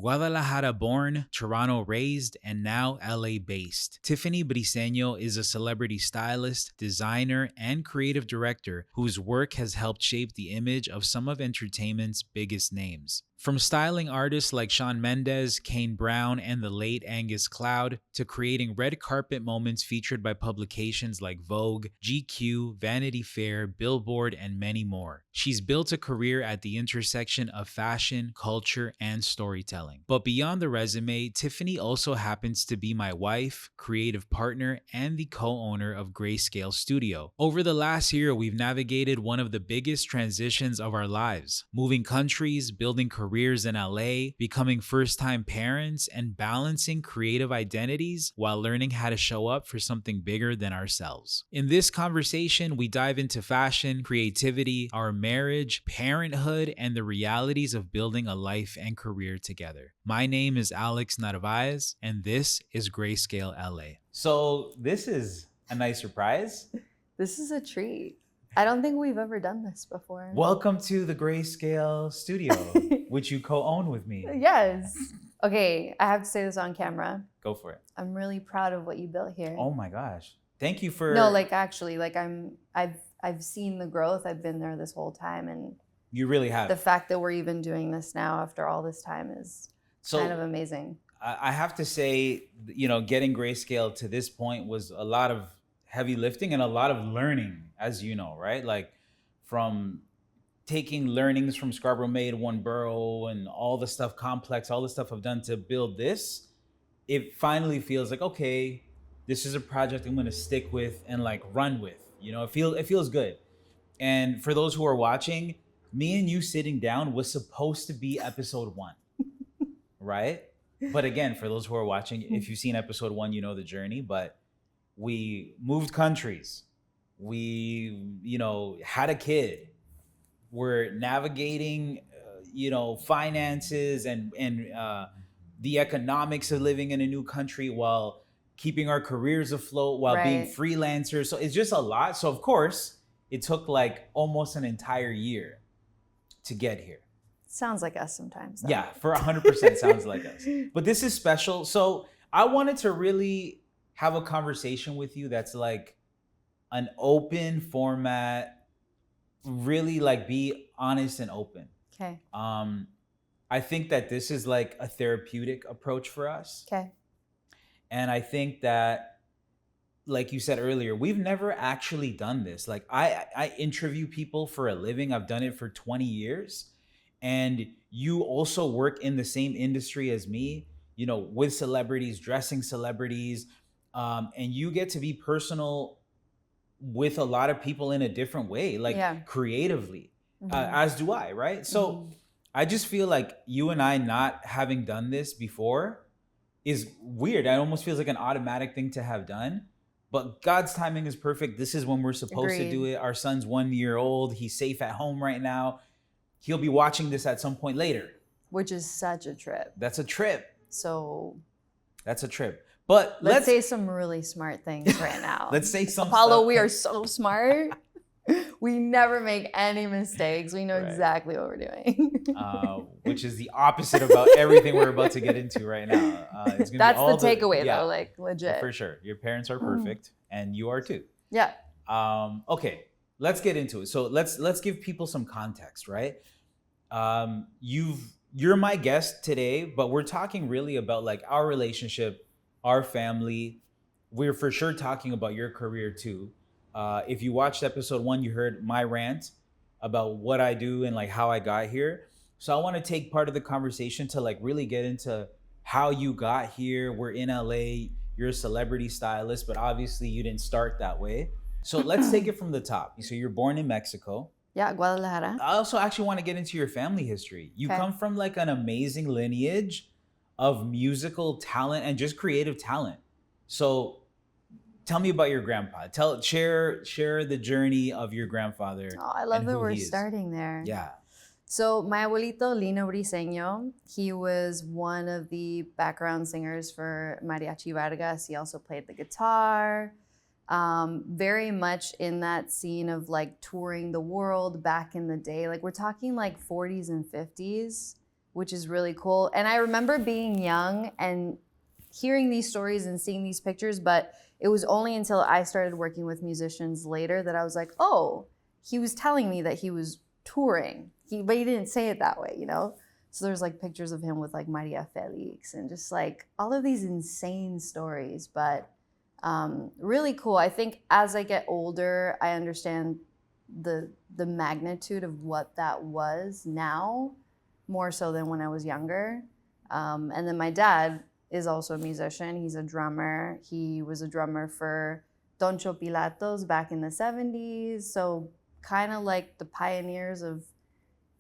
Guadalajara born, Toronto raised, and now LA based. Tiffany Briseño is a celebrity stylist, designer, and creative director whose work has helped shape the image of some of entertainment's biggest names. From styling artists like Shawn Mendes, Kane Brown, and the late Angus Cloud, to creating red carpet moments featured by publications like Vogue, GQ, Vanity Fair, Billboard, and many more. She's built a career at the intersection of fashion, culture, and storytelling. But beyond the resume, Tiffany also happens to be my wife, creative partner, and the co-owner of Grayscale Studio. Over the last year, we've navigated one of the biggest transitions of our lives, moving countries, building careers in LA, becoming first-time parents, and balancing creative identities while learning how to show up for something bigger than ourselves. In this conversation, we dive into fashion, creativity, our marriage, parenthood, and the realities of building a life and career together. My name is Alex Narváez, and this is Grayscale LA. So this is a nice surprise. This is a treat. I don't think we've ever done this before. Welcome to the Grayscale Studio, which you co-own with me. Yes. Okay, I have to say this on camera. Go for it. I'm really proud of what you built here. Oh my gosh. Thank you for... No, actually, I've seen the growth. I've been there this whole time, and you really have. The fact that we're even doing this now after all this time is kind of amazing. I have to say, getting Grayscale to this point was a lot of heavy lifting and a lot of learning, as you know, right? Like from taking learnings from Scarborough Made, One Borough, and all the stuff complex, all the stuff I've done to build this, it finally feels like, okay, this is a project I'm going to stick with and run with. It feels good. And for those who are watching, me and you sitting down was supposed to be episode 1, right? But again, for those who are watching, if you've seen episode 1, you know the journey, but we moved countries. We, had a kid. We're navigating, finances and the economics of living in a new country while keeping our careers afloat, while being freelancers. So it's just a lot. So of course, it took almost an entire year to get here. Sounds like us sometimes, though. Yeah, for 100% sounds like us. But this is special. So I wanted to really have a conversation with you that's an open format, really be honest and open. Okay. I think that this is a therapeutic approach for us. Okay. And I think that, like you said earlier, we've never actually done this. I interview people for a living. I've done it for 20 years. And you also work in the same industry as me, with celebrities, dressing celebrities. And you get to be personal with a lot of people in a different way, creatively, as do I, right? So I just feel like you and I not having done this before is weird. It almost feels like an automatic thing to have done. But God's timing is perfect. This is when we're supposed to do it. Our son's 1 year old. He's safe at home right now. He'll be watching this at some point later. Which is such a trip. That's a trip. So... That's a trip. But let's say some really smart things right now. Let's say some Apollo, stuff. we are so smart. We never make any mistakes. We know exactly what we're doing. Which is the opposite about everything we're about to get into right now. It's gonna That's be all the takeaway, though, legit. For sure. Your parents are perfect, and you are too. Yeah. Okay, let's get into it. So let's give people some context, right? You're my guest today, but we're talking really about our relationship, our family. We're for sure talking about your career too. If you watched episode 1, you heard my rant about what I do and how I got here. So I want to take part of the conversation to really get into how you got here. We're in LA, you're a celebrity stylist, but obviously you didn't start that way. So let's take it from the top. So you're born in Mexico. Yeah, Guadalajara. I also actually want to get into your family history. You come from an amazing lineage of musical talent and just creative talent. So tell me about your grandpa. Share the journey of your grandfather. Oh, I love that we're starting there. Yeah. So my abuelito, Lino Briseño, he was one of the background singers for Mariachi Vargas. He also played the guitar. Very much in that scene of touring the world back in the day. We're talking 40s and 50s. which is really cool. And I remember being young and hearing these stories and seeing these pictures, but it was only until I started working with musicians later that I was like, oh, he was telling me that he was touring. But he didn't say it that way, you know? So there's like pictures of him with like Maria Felix and just like all of these insane stories, but really cool. I think as I get older, I understand the magnitude of what that was now, more so than when I was younger. And then my dad is also a musician. He's a drummer. He was a drummer for Toncho Pilatos back in the 70s. So kind of like the pioneers of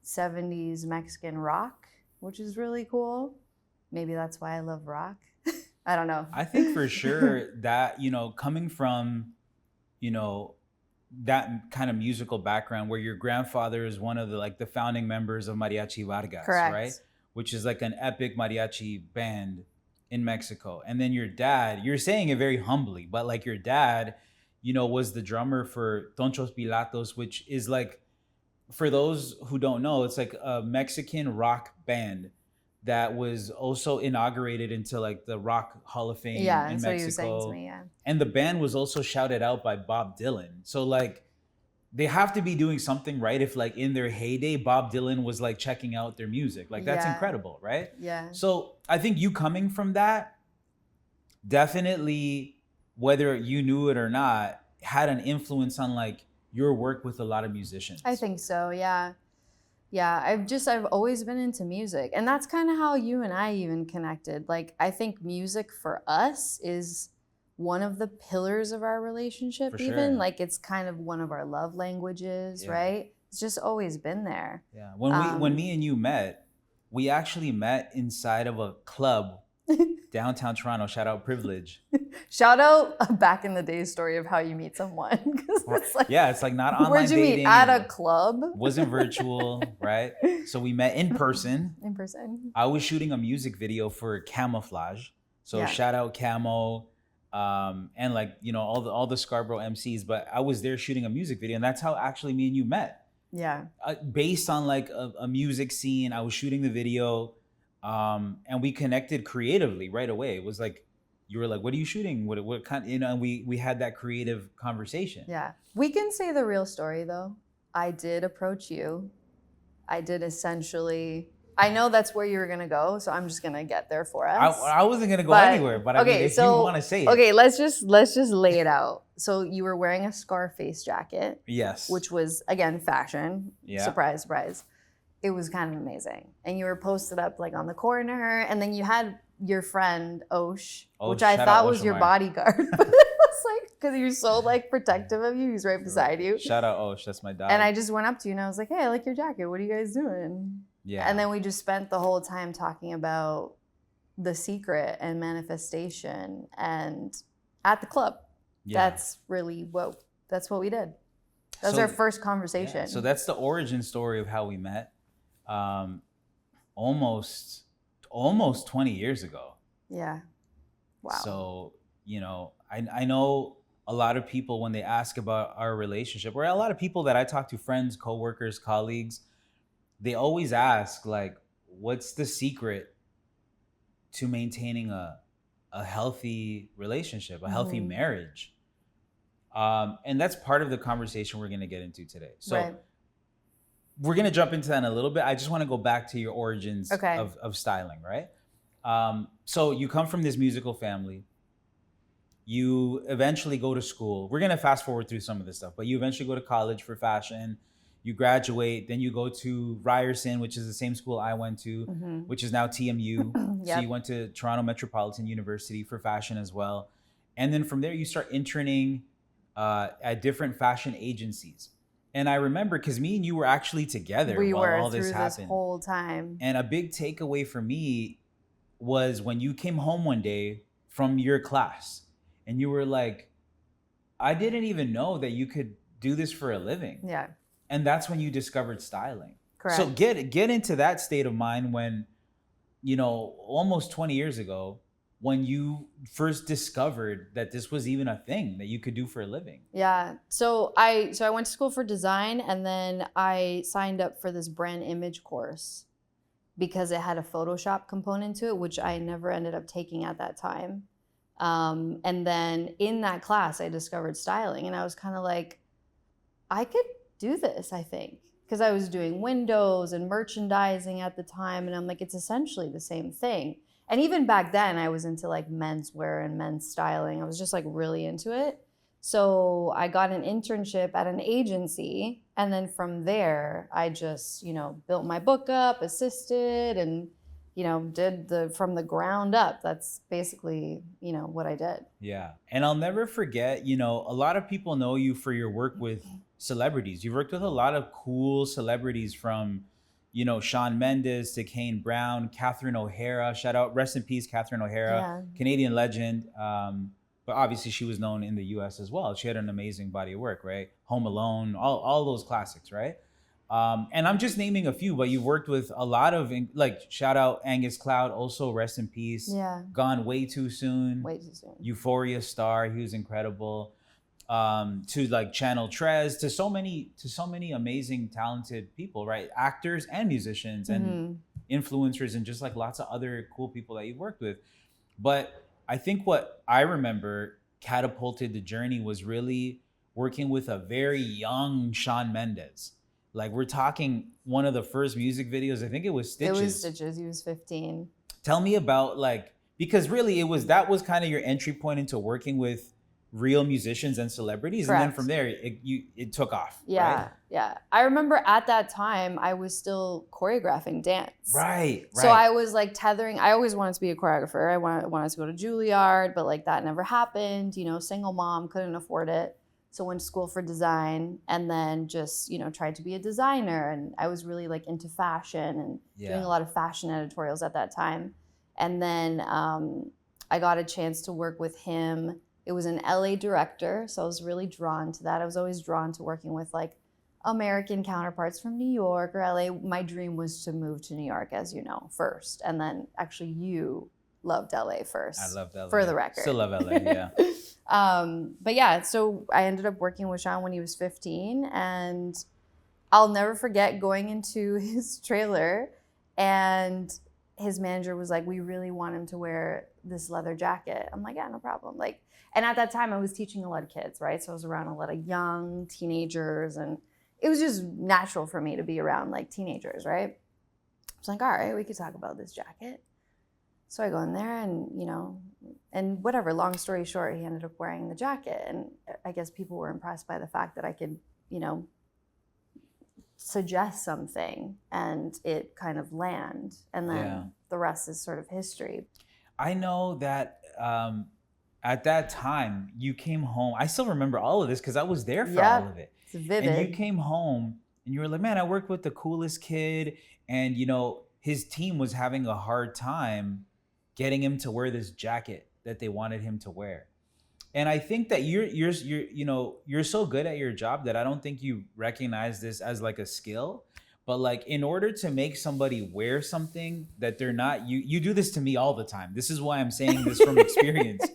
70s Mexican rock, which is really cool. Maybe that's why I love rock. I don't know. I think for sure that, you know, coming from, you know, that kind of musical background where your grandfather is one of the like the founding members of Mariachi Vargas, Correct. right? Which is like an epic mariachi band in Mexico. And then your dad, you're saying it very humbly, but like your dad, you know, was the drummer for Tonchos Pilatos, which is like, for those who don't know, it's like a Mexican rock band that was also inaugurated into like the Rock Hall of Fame in so Mexico. you were saying to me, yeah. And the band was also shouted out by Bob Dylan. So like they have to be doing something right if like in their heyday, Bob Dylan was like checking out their music. Like that's incredible, right? Yeah. So I think you coming from that, definitely, whether you knew it or not, had an influence on like your work with a lot of musicians. I think so, yeah. Yeah, I've always been into music. And that's kind of how you and I even connected. Like, I think music for us is one of the pillars of our relationship, For even. sure. Like, it's kind of one of our love languages, right? It's just always been there. Yeah. When me and you met, we actually met inside of a club downtown Toronto. Shout out Privilege. Shout out a back in the day story of how you meet someone. It's like, it's like not online where'd you dating. meet? At a club? Wasn't virtual, right? So we met in person. In person. I was shooting a music video for Camouflage. So shout out Camo, and like, you know, all the Scarborough MCs. But I was there shooting a music video, and that's how actually me and you met. Yeah. Based on like a music scene, I was shooting the video. And we connected creatively right away. It was like, you were like, what are you shooting? What kind, you know, and we had that creative conversation. Yeah. We can say the real story though. I did approach you. I did essentially, I know that's where you were going to go. So I'm just going to get there for us. I wasn't going to go anywhere, but I mean, if you want to say it. Okay, let's just lay it out. So you were wearing a Scarface jacket. Yes. Which was, again, fashion. Yeah. Surprise, surprise. It was kind of amazing. And you were posted up like on the corner, and then you had your friend Osh, which I thought was your bodyguard. But it was like, because you're so like protective of you, he's right beside you. Shout out Osh, that's my dog. And I just went up to you and I was like, hey, I like your jacket. What are you guys doing? Yeah. And then we just spent the whole time talking about The Secret and manifestation and at the club. Yeah. That's what we did. That was our first conversation. Yeah. So that's the origin story of how we met. Almost 20 years ago. Yeah. Wow. So, you know, I know a lot of people when they ask about our relationship, or a lot of people that I talk to, friends, coworkers, colleagues, they always ask like, what's the secret to maintaining a healthy relationship, a healthy marriage? And that's part of the conversation we're going to get into today. So we're going to jump into that in a little bit. I just want to go back to your origins of styling, right? So you come from this musical family. You eventually go to school. We're going to fast forward through some of this stuff, but you eventually go to college for fashion. You graduate, then you go to Ryerson, which is the same school I went to, which is now TMU. So you went to Toronto Metropolitan University for fashion as well. And then from there, you start interning at different fashion agencies. And I remember, because me and you were actually together while all this happened. This whole time. And a big takeaway for me was when you came home one day from your class and you were like, I didn't even know that you could do this for a living. Yeah. And that's when you discovered styling. Correct. So get into that state of mind when, you know, almost 20 years ago, when you first discovered that this was even a thing that you could do for a living. Yeah. So I went to school for design, and then I signed up for this brand image course. because it had a Photoshop component to it, which I never ended up taking at that time. And then in that class, I discovered styling, and I was kind of like, I could do this, I think, because I was doing windows and merchandising at the time, and I'm like, it's essentially the same thing. And even back then, I was into like menswear and men's styling. I was just like really into it. So I got an internship at an agency, and then from there, I just, built my book up, assisted, and did from the ground up. That's basically, what I did. Yeah. And I'll never forget, a lot of people know you for your work with celebrities. You've worked with a lot of cool celebrities from, Shawn Mendes to Kane Brown, Catherine O'Hara, shout out, rest in peace, Catherine O'Hara, Canadian legend. But obviously she was known in the US as well. She had an amazing body of work, right? Home Alone, all those classics, right? And I'm just naming a few, but you've worked with a lot of, like, shout out Angus Cloud, also rest in peace. Yeah. Gone way too soon. Way too soon. Euphoria star, he was incredible. To like Channel Trez, to so many amazing, talented people, right? Actors and musicians and influencers, and just like lots of other cool people that you've worked with. But I think what I remember catapulted the journey was really working with a very young Shawn Mendes. Like, we're talking one of the first music videos, I think it was Stitches. It was Stitches, he was 15. Tell me about, like, because really that was kind of your entry point into working with real musicians and celebrities. Correct. And then from there, it took off. Yeah, right? Yeah. I remember at that time, I was still choreographing dance. Right. So I was like tethering. I always wanted to be a choreographer. I wanted to go to Juilliard, but like that never happened. Single mom, couldn't afford it. So went to school for design, and then just, tried to be a designer. And I was really like into fashion and doing a lot of fashion editorials at that time. And then I got a chance to work with him. It was an LA director, so I was really drawn to that. I was always drawn to working with like American counterparts from New York or LA. My dream was to move to New York, as you know, first. And then actually you loved LA first. I loved LA. For the record. Still love LA, yeah. But yeah, so I ended up working with Shawn when he was 15, and I'll never forget going into his trailer, and his manager was like, we really want him to wear this leather jacket. I'm like, yeah, no problem. Like, and at that time I was teaching a lot of kids, right? So I was around a lot of young teenagers, and it was just natural for me to be around like teenagers, right? I was like, all right, we could talk about this jacket. So I go in there and, and whatever, long story short, he ended up wearing the jacket. And I guess people were impressed by the fact that I could, suggest something and it kind of land. And then the rest is sort of history. I know that at that time you came home. I still remember all of this because I was there for all of it. It's vivid. And you came home and you were like, man, I worked with the coolest kid. And, his team was having a hard time getting him to wear this jacket that they wanted him to wear. And I think that you're so good at your job that I don't think you recognize this as like a skill. But like, in order to make somebody wear something that they're not, you do this to me all the time. This is why I'm saying this from experience.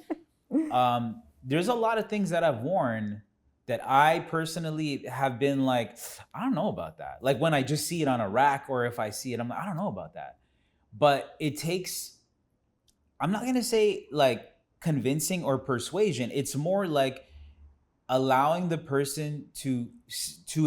There's a lot of things that I've worn that I personally have been like, I don't know about that. Like when I just see it on a rack, or if I see it, I'm like, I don't know about that. But it takes, I'm not gonna say like convincing or persuasion. It's more like allowing the person to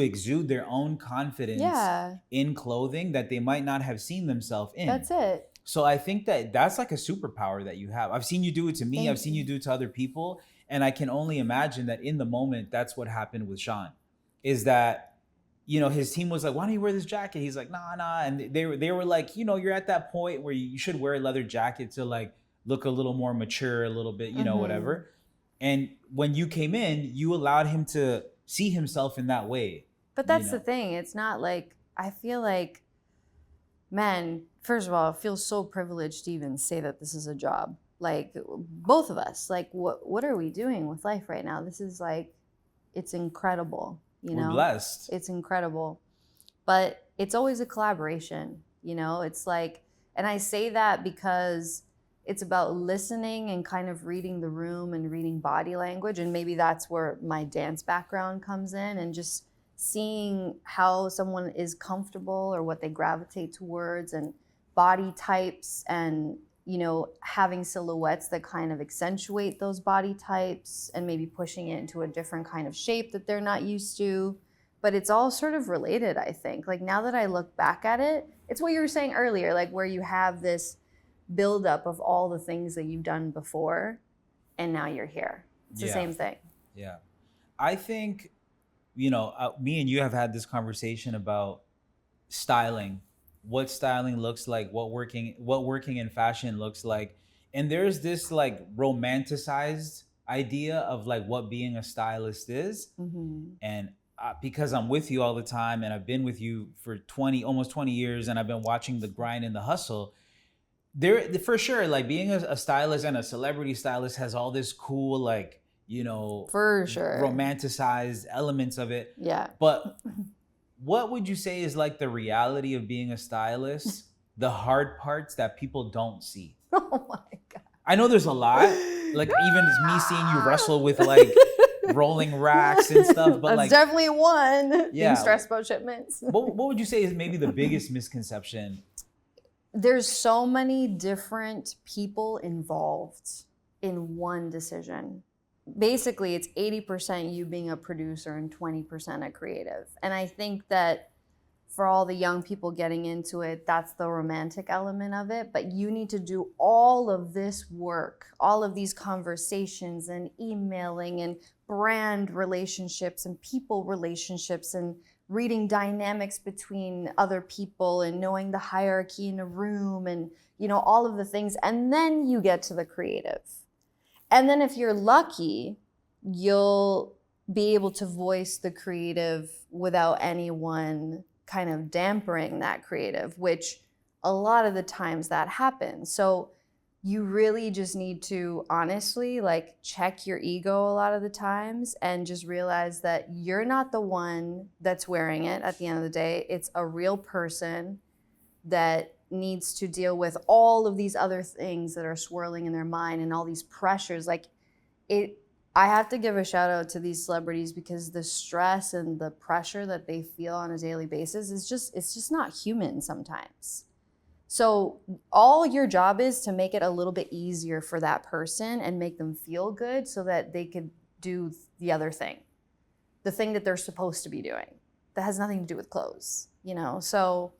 exude their own confidence in clothing that they might not have seen themselves in. That's it. So I think that that's like a superpower that you have. I've seen you do it to me. I've seen you do it to other people. And I can only imagine that in the moment, that's what happened with Shawn, is that, his team was like, why don't you wear this jacket? He's like, nah. And they were like, you're at that point where you should wear a leather jacket to like look a little more mature, a little bit, whatever. And when you came in, you allowed him to see himself in that way. But that's the thing. It's not like, I feel like, man, first of all, I feel so privileged to even say that this is a job. Like, both of us, like, what are we doing with life right now? This is like, it's incredible, We're blessed. It's incredible. But it's always a collaboration, It's like, and I say that because it's about listening and kind of reading the room and reading body language. And maybe that's where my dance background comes in, and just seeing how someone is comfortable or what they gravitate towards, and body types and, having silhouettes that kind of accentuate those body types and maybe pushing it into a different kind of shape that they're not used to. But it's all sort of related, I think. Like now that I look back at it, it's what you were saying earlier, like where you have this buildup of all the things that you've done before and now you're here. It's the same thing. Yeah. I think, me and you have had this conversation about styling, what styling looks like, what working in fashion looks like. And there's this like romanticized idea of like what being a stylist is. Mm-hmm. And because I'm with you all the time and I've been with you for almost 20 years and I've been watching the grind and the hustle, there for sure, like being a stylist and a celebrity stylist has all this cool, like, for sure, romanticized elements of it. Yeah. But what would you say is like the reality of being a stylist, the hard parts that people don't see? Oh my God. I know there's a lot, like even me seeing you wrestle with like rolling racks and stuff, but that's definitely one. Yeah. Being stressed about shipments. What would you say is maybe the biggest misconception? There's so many different people involved in one decision. Basically, it's 80% you being a producer and 20% a creative. And I think that for all the young people getting into it, that's the romantic element of it. But you need to do all of this work, all of these conversations and emailing and brand relationships and people relationships and reading dynamics between other people and knowing the hierarchy in a room and, all of the things. And then you get to the creative. And then if you're lucky, you'll be able to voice the creative without anyone kind of dampering that creative, which a lot of the times that happens. So you really just need to honestly like check your ego a lot of the times and just realize that you're not the one that's wearing it at the end of the day. It's a real person that needs to deal with all of these other things that are swirling in their mind and all these pressures. Like I have to give a shout out to these celebrities because the stress and the pressure that they feel on a daily basis it's just not human sometimes. So all your job is to make it a little bit easier for that person and make them feel good so that they could do the other thing, the thing that they're supposed to be doing that has nothing to do with clothes, So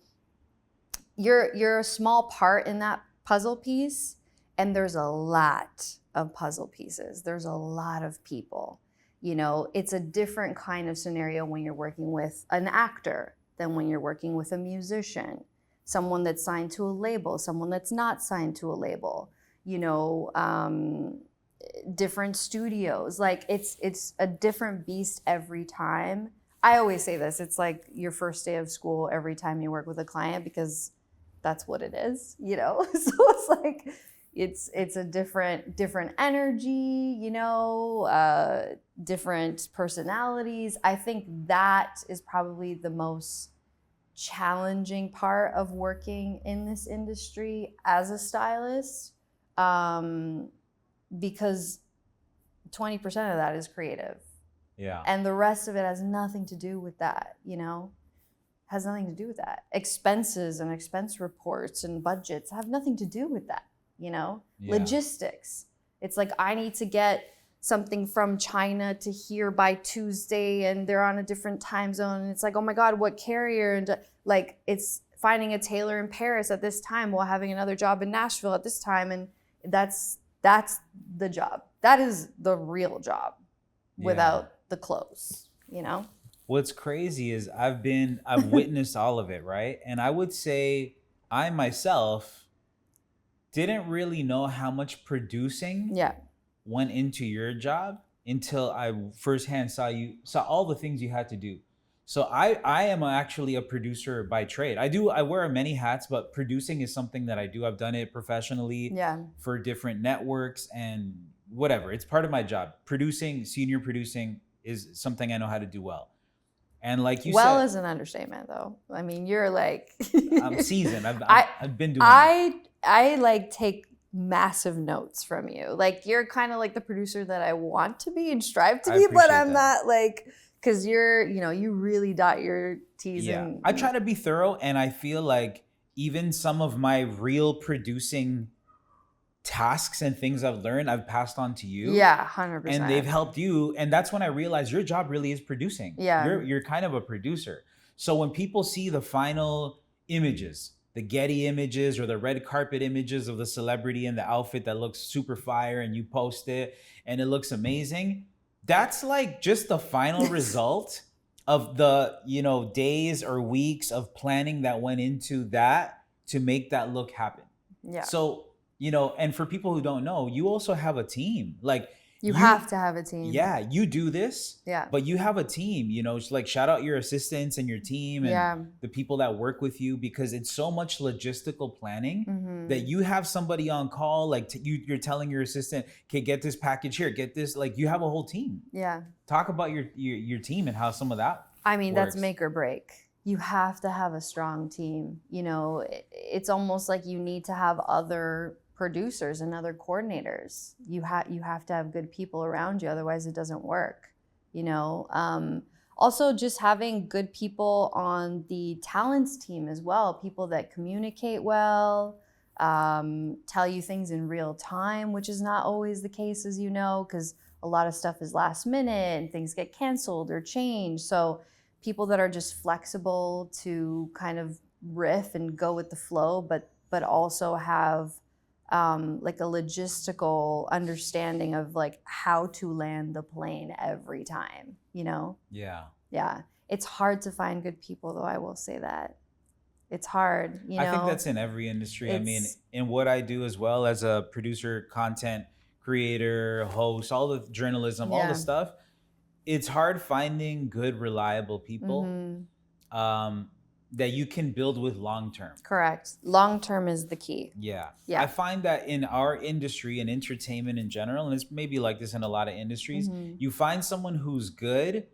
you're a small part in that puzzle piece, and there's a lot of puzzle pieces. There's a lot of people. It's a different kind of scenario when you're working with an actor than when you're working with a musician, someone that's signed to a label, someone that's not signed to a label, different studios. Like it's a different beast every time. I always say this, it's like your first day of school every time you work with a client because that's what it is, So it's like, it's a different energy, different personalities. I think that is probably the most challenging part of working in this industry as a stylist, because 20% of that is creative. Yeah. And the rest of it has nothing to do with that, has nothing to do with that. Expenses and expense reports and budgets have nothing to do with that, Yeah. Logistics. It's like I need to get something from China to here by Tuesday and they're on a different time zone. And it's like, oh my God, what carrier? And like, it's finding a tailor in Paris at this time while having another job in Nashville at this time. And that's the job. That is the real job without the clothes, What's crazy is I've witnessed all of it, right? And I would say I myself didn't really know how much producing went into your job until I firsthand saw all the things you had to do. So I am actually a producer by trade. I wear many hats, but producing is something that I do. I've done it professionally for different networks and whatever. It's part of my job. Senior producing is something I know how to do well. And like you said, well is an understatement, though. I mean, you're like I'm seasoned. I've been doing it. I like take massive notes from you. Like you're kind of like the producer that I want to be and strive to be, but I'm not like, because you really dot your T's. Yeah, I try to be thorough, and I feel like even some of my real producing tasks and things I've learned, I've passed on to you. Yeah, 100%. And they've helped you. And that's when I realized your job really is producing. Yeah. You're kind of a producer. So when people see the final images, the Getty images or the red carpet images of the celebrity in the outfit that looks super fire and you post it and it looks amazing, that's like just the final result of the, days or weeks of planning that went into that to make that look happen. Yeah. So, and for people who don't know, you also have a team. Like you have to have a team. Yeah, you do this. Yeah. But you have a team, just like shout out your assistants and your team and the people that work with you, because it's so much logistical planning that you have somebody on call. Like you're telling your assistant, okay, get this package here, get this. Like you have a whole team. Yeah. Talk about your team and how some of that works. That's make or break. You have to have a strong team. It's almost like you need to have other producers and other coordinators. You have to have good people around you, otherwise it doesn't work. Also just having good people on the talents team as well, people that communicate well, tell you things in real time, which is not always the case, as you know, because a lot of stuff is last minute and things get canceled or changed. So people that are just flexible to kind of riff and go with the flow, but also have like a logistical understanding of like how to land the plane every time, Yeah. It's hard to find good people, though. I will say that it's hard. I think that's in every industry. I mean, in what I do as well as a producer, content creator, host, all the journalism, all the stuff, it's hard finding good, reliable people that you can build with long term. Correct. Long term is the key. Yeah. I find that in our industry and entertainment in general, and it's maybe like this in a lot of industries, you find someone who's good,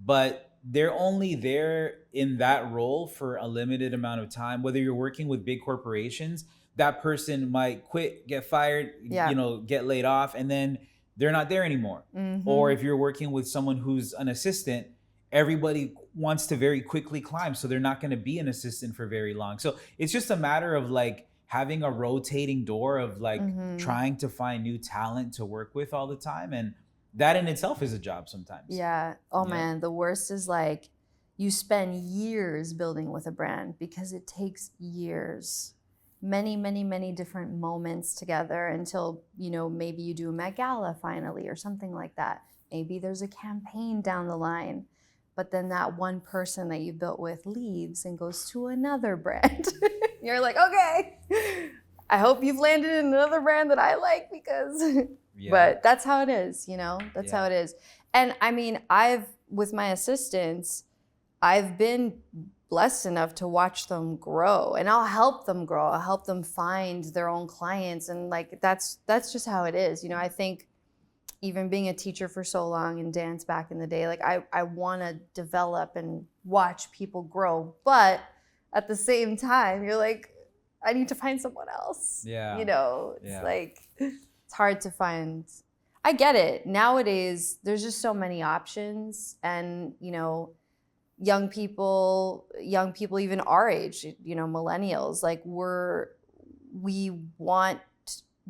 but they're only there in that role for a limited amount of time. Whether you're working with big corporations, that person might quit, get fired, get laid off, and then they're not there anymore. Or if you're working with someone who's an assistant, everybody wants to very quickly climb, so they're not going to be an assistant for very long. So it's just a matter of like having a rotating door of like trying to find new talent to work with all the time, and that in itself is a job sometimes. Yeah. Man, the worst is like you spend years building with a brand because it takes years, many, many, many different moments together until, maybe you do a Met Gala finally or something like that. Maybe there's a campaign down the line. But then that one person that you built with leaves and goes to another brand. You're like, okay, I hope you've landed in another brand that I like because, but that's how it is, that's how it is. And I mean, with my assistants, I've been blessed enough to watch them grow, and I'll help them grow. I'll help them find their own clients. And like, that's just how it is. I think, even being a teacher for so long in dance back in the day, like I want to develop and watch people grow. But at the same time, you're like, I need to find someone else. Yeah. It's like, it's hard to find. I get it. Nowadays, there's just so many options. And, young people even our age, millennials, like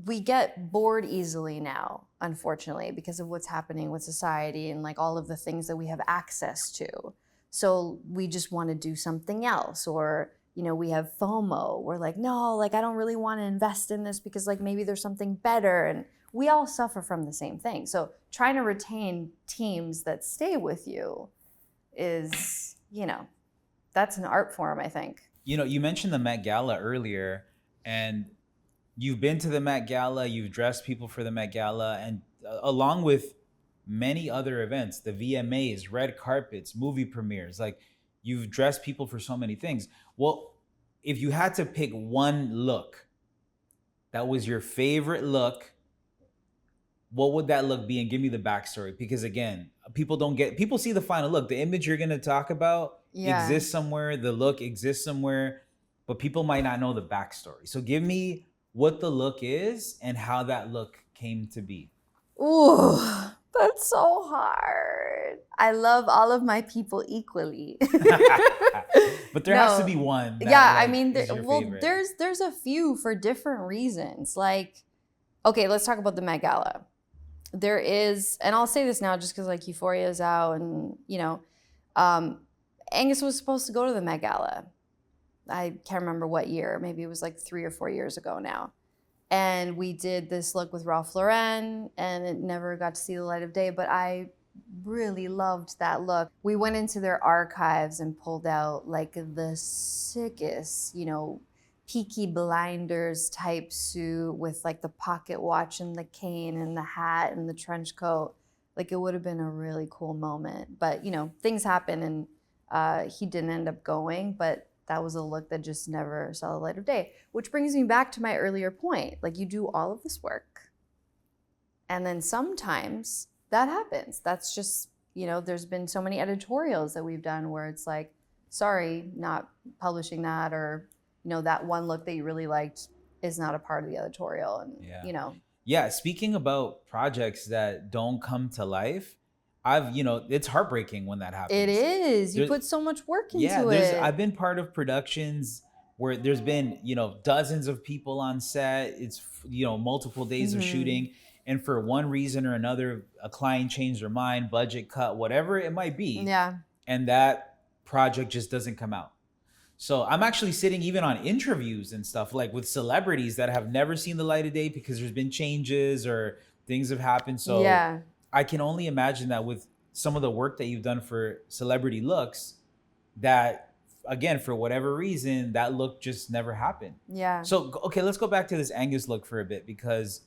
we get bored easily now, unfortunately, because of what's happening with society and like all of the things that we have access to. So we just want to do something else, or, we have FOMO. We're like, no, like I don't really want to invest in this because like maybe there's something better. And we all suffer from the same thing. So trying to retain teams that stay with you is, that's an art form, I think. You mentioned the Met Gala earlier, and you've been to the Met Gala, you've dressed people for the Met Gala, and along with many other events, the VMAs, red carpets, movie premieres, like you've dressed people for so many things. Well, if you had to pick one look that was your favorite look, what would that look be? And give me the backstory, because again, people see the final look. The image you're going to talk about exists somewhere, the look exists somewhere, but people might not know the backstory. So give me what the look is and how that look came to be. Ooh, That's so hard. I love all of my people equally. But there has to be one. That, yeah, like, I mean, is your favorite. there's a few for different reasons. Like, okay, let's talk about the Met Gala. There is, and I'll say this now just because like Euphoria is out, and Angus was supposed to go to the Met Gala. I can't remember what year. Maybe it was like 3 or 4 years ago now. And we did this look with Ralph Lauren, and it never got to see the light of day, but I really loved that look. We went into their archives and pulled out like the sickest, Peaky Blinders type suit with like the pocket watch and the cane and the hat and the trench coat. Like it would have been a really cool moment. But, things happen, and he didn't end up going, but that was a look that just never saw the light of day, which brings me back to my earlier point. Like, you do all of this work, and then sometimes that happens. That's just, there's been so many editorials that we've done where it's like, sorry, not publishing that, or, that one look that you really liked is not a part of the editorial. And, Yeah, speaking about projects that don't come to life, it's heartbreaking when that happens. It is. You put so much work into it. I've been part of productions where there's been, dozens of people on set. It's, multiple days of shooting. And for one reason or another, a client changed their mind, budget cut, whatever it might be. Yeah. And that project just doesn't come out. So I'm actually sitting even on interviews and stuff like with celebrities that have never seen the light of day because there's been changes or things have happened. So yeah. I can only imagine that with some of the work that you've done for celebrity looks, that again, for whatever reason, that look just never happened. Yeah. So, okay, let's go back to this Angus look for a bit because,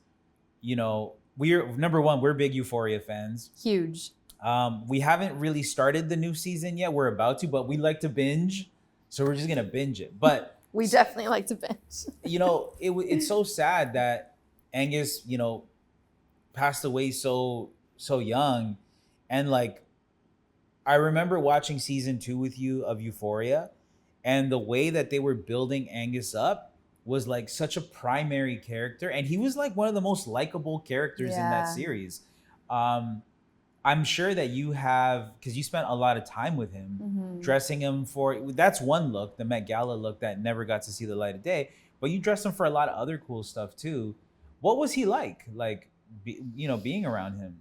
we're number one, we're big Euphoria fans. Huge. We haven't really started the new season yet. We're about to, but we like to binge. So we're just going to binge it. But we definitely like to binge. It's so sad that Angus, passed away so young. And like, I remember watching season 2 with you of Euphoria, and the way that they were building Angus up was like such a primary character. And he was like one of the most likable characters in that series. I'm sure that you have, because you spent a lot of time with him, dressing him for, that's one look, the Met Gala look that never got to see the light of day, but you dressed him for a lot of other cool stuff too. What was he like being around him?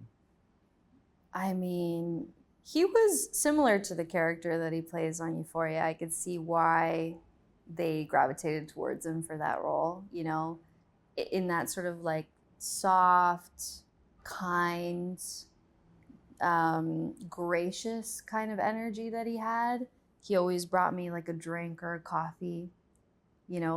I mean, he was similar to the character that he plays on Euphoria. I could see why they gravitated towards him for that role, in that sort of like soft, kind, gracious kind of energy that he had. He always brought me like a drink or a coffee,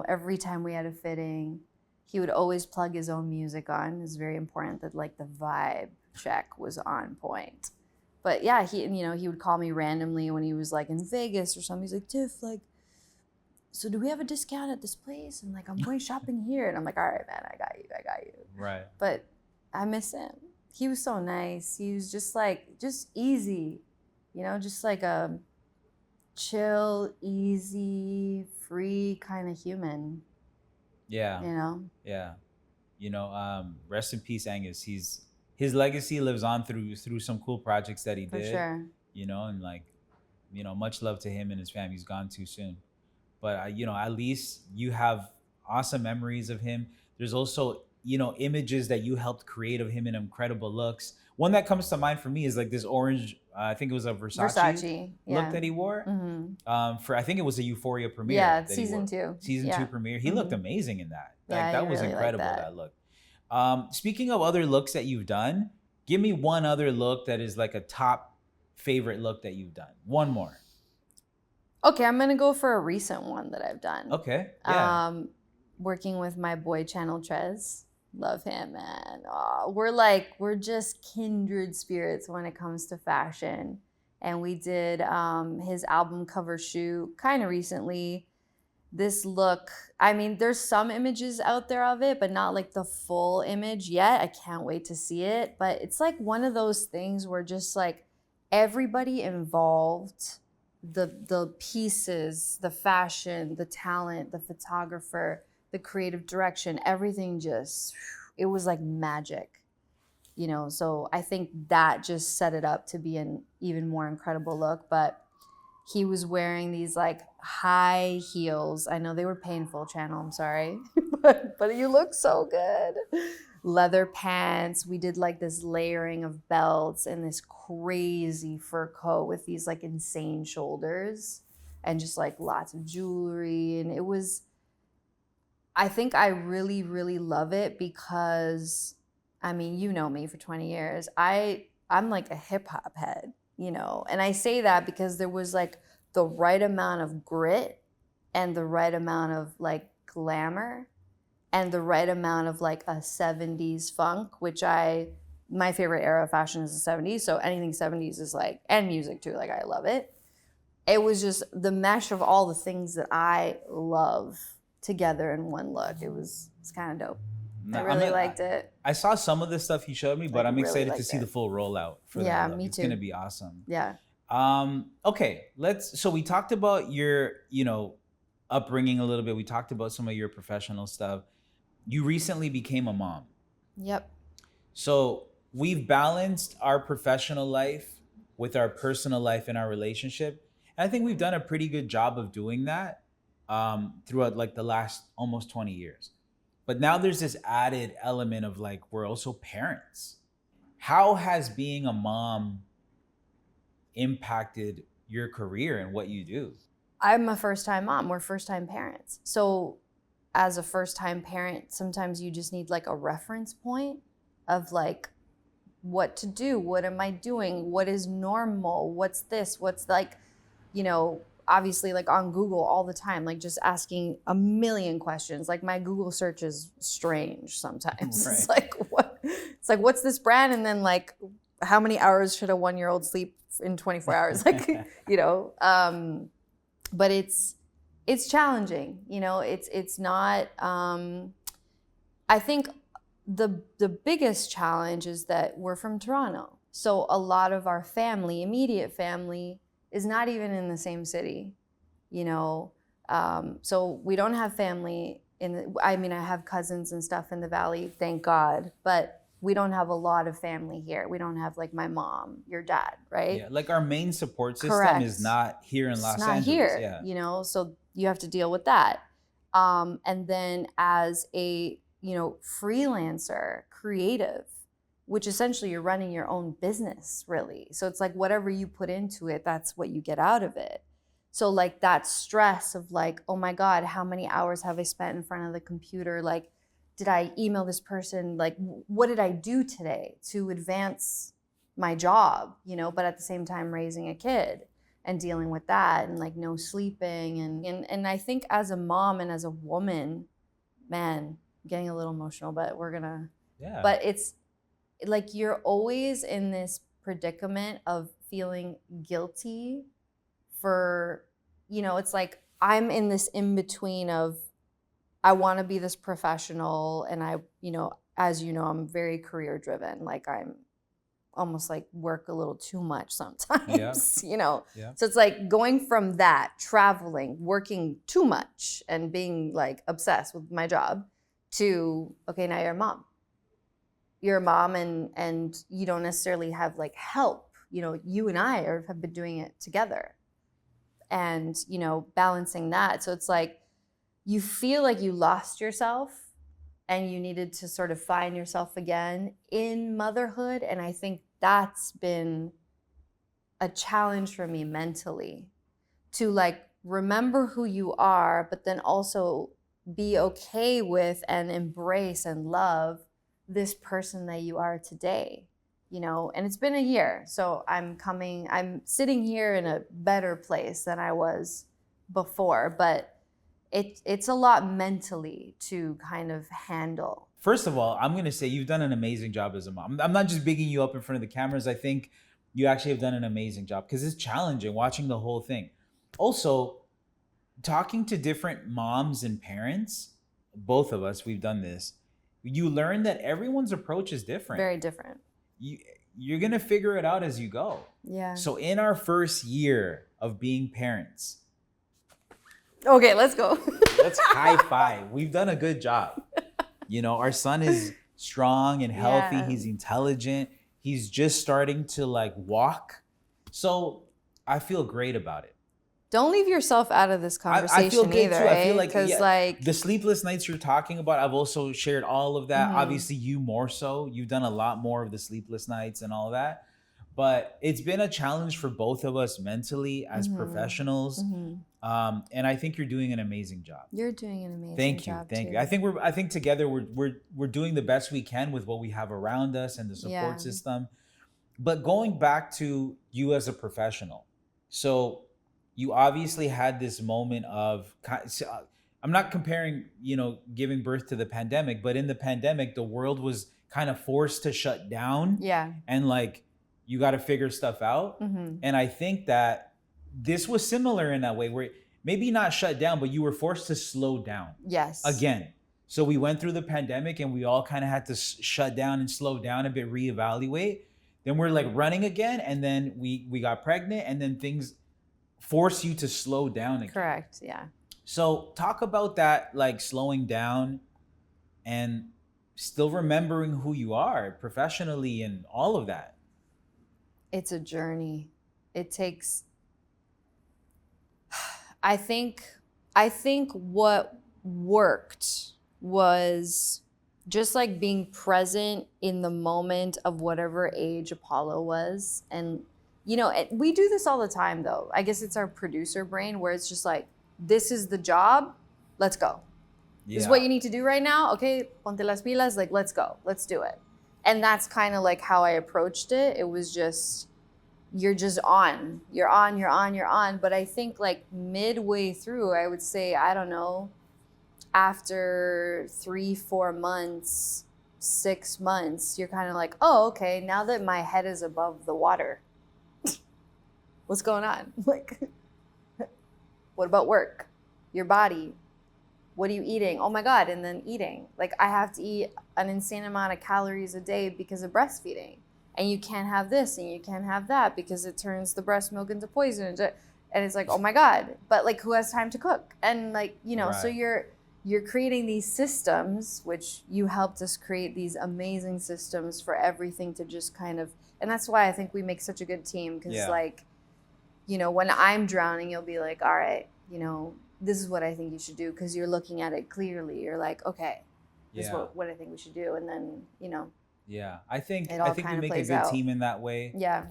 every time we had a fitting. He would always plug his own music on. It's very important that like the vibe check was on point. But yeah, he would call me randomly when he was like in Vegas or something. He's like, Tiff, like, so do we have a discount at this place? And like, I'm going shopping here. And I'm like, all right, man, I got you. Right. But I miss him. He was so nice. He was just easy, just like a chill, easy, free kind of human. Yeah. Yeah. Rest in peace, Angus. His legacy lives on through some cool projects that he did. For sure. And like, much love to him and his family. He's gone too soon. But at least you have awesome memories of him. There's also, images that you helped create of him in incredible looks. One that comes to mind for me is like this orange, I think it was a Versace look that he wore. For I think it was a Euphoria premiere. Yeah, season 2. Season 2 premiere. He looked amazing in that. Yeah, that was really incredible, liked that look. Speaking of other looks that you've done, give me one other look that is like a top favorite look that you've done. One more. Okay, I'm gonna go for a recent one that I've done. Okay. Yeah. Working with my boy Channel Trez. Love him, man. Oh, we're just kindred spirits when it comes to fashion. And we did his album cover shoot kind of recently. This look, I mean, there's some images out there of it, but not like the full image yet. I can't wait to see it. But it's like one of those things where just like everybody involved, the pieces, the fashion, the talent, the photographer, the creative direction, everything just, it was like magic. you know, so I think that just set it up to be an even more incredible look. But he was wearing these like high heels. I know they were painful, Channel, I'm sorry. but you look so good. Leather pants. We did like this layering of belts and this crazy fur coat with these like insane shoulders and just like lots of jewelry. And it was, I think I really, really love it because, I mean, you know me for 20 years. I'm like a hip hop head, you know, and I say that because there was like the right amount of grit and the right amount of like glamour and the right amount of like a 70s funk, which my favorite era of fashion is the 70s. So anything 70s is like, and music too, like I love it. It was just the mesh of all the things that I love together in one look. It's kind of dope. I really liked it. I saw some of the stuff he showed me, but I'm really excited to see the full rollout for that. Yeah, look. me It's too. gonna be awesome. Yeah. Okay, so we talked about your, you know, upbringing a little bit. We talked about some of your professional stuff. You recently became a mom. Yep. So we've balanced our professional life with our personal life and our relationship. And I think we've done a pretty good job of doing that throughout like the last almost 20 years. But now there's this added element of like, we're also parents. How has being a mom impacted your career and what you do? I'm a first-time mom. We're first-time parents. So as a first-time parent, sometimes you just need like a reference point of like what to do. What am I doing? What is normal? What's this? What's like, you know, obviously like on Google all the time, like just asking a million questions. Like my Google search is strange sometimes. Right. It's like, what's this brand? And then like, how many hours should a 1-year-old sleep in 24 hours? Like, you know, but it's challenging, you know, it's not, I think the biggest challenge is that we're from Toronto. So a lot of our family, immediate family, is not even in the same city, you know. So we don't have family I have cousins and stuff in the Valley, thank God, but we don't have a lot of family here. We don't have like my mom, your dad, right? Yeah, like our main support system Correct. is not here in Los It's not Angeles. here, Yeah. you know, so you have to deal with that. And then as a, you know, freelancer, creative, which essentially you're running your own business, really. So it's like whatever you put into it, that's what you get out of it. So like that stress of like, oh my God, how many hours have I spent in front of the computer? Like, did I email this person? Like, what did I do today to advance my job, you know, but at the same time raising a kid and dealing with that and like no sleeping. And I think as a mom and as a woman, man, I'm getting a little emotional, but but it's like you're always in this predicament of feeling guilty for, you know, it's like I'm in this in between of I want to be this professional and I, you know, as you know, I'm very career driven. Like I'm almost like work a little too much sometimes, you know? Yeah. So it's like going from that, traveling, working too much and being like obsessed with my job to, okay, now you're a mom. You're a mom and you don't necessarily have like help. You know, you and I have been doing it together and, you know, balancing that. So it's like, you feel like you lost yourself and you needed to sort of find yourself again in motherhood. And I think that's been a challenge for me mentally to like remember who you are, but then also be okay with and embrace and love this person that you are today, you know. And it's been a year, so I'm sitting here in a better place than I was before, but it's a lot mentally to kind of handle. First of all, I'm going to say you've done an amazing job as a mom. I'm not just bigging you up in front of the cameras. I think you actually have done an amazing job because it's challenging watching the whole thing. Also, talking to different moms and parents, both of us, we've done this. You learn that everyone's approach is different. Very different. You're going to figure it out as you go. Yeah. So in our first year of being parents, okay, let's go. let's high five. We've done a good job. You know, our son is strong and healthy. Yeah. He's intelligent. He's just starting to like walk. So I feel great about it. Don't leave yourself out of this conversation I feel good either, too. I feel like, because like the sleepless nights you're talking about, I've also shared all of that. Mhm. Obviously, you more so. You've done a lot more of the sleepless nights and all of that. But it's been a challenge for both of us mentally as Mhm. professionals. Mhm. And I think you're doing an amazing job. You're doing an amazing Thank you, job thank too. you. I think together we're doing the best we can with what we have around us and the support Yeah. system. But going back to you as a professional, so you obviously had this moment of, I'm not comparing, giving birth to the pandemic, but in the pandemic, the world was kind of forced to shut down. Yeah. And like, you got to figure stuff out. Mhm. And I think that this was similar in that way, where maybe not shut down, but you were forced to slow down Yes. again. So we went through the pandemic and we all kind of had to shut down and slow down a bit, reevaluate. Then we're like running again. And then we got pregnant, and then things force you to slow down again. Correct. Yeah. So talk about that, like slowing down and still remembering who you are professionally and all of that. It's a journey. It takes I think what worked was just like being present in the moment of whatever age Apollo was. And we do this all the time though. I guess it's our producer brain where it's just like, this is the job, let's go. Yeah. This is what you need to do right now. Okay, ponte las pilas, like let's go, let's do it. And that's kind of like how I approached it. It was just, you're on. But I think like midway through, I would say, I don't know, after 3-4 months, 6 months, you're kind of like, oh, okay, now that my head is above the water, what's going on? Like, what about work? Your body? What are you eating? Oh my God, and then eating. Like, I have to eat an insane amount of calories a day because of breastfeeding. And you can't have this and you can't have that because it turns the breast milk into poison. And it's like, oh my God, but like, who has time to cook? And like, so Right. you're creating these systems, which you helped us create these amazing systems for everything to just kind of, and that's why I think we make such a good team. Because Yeah. like, when I'm drowning, you'll be like, all right, this is what I think you should do. Because you're looking at it clearly. You're like, okay, this is what I think we should do. And then, Yeah, I think it all we kinda make a plays good out. team in that way. yeah.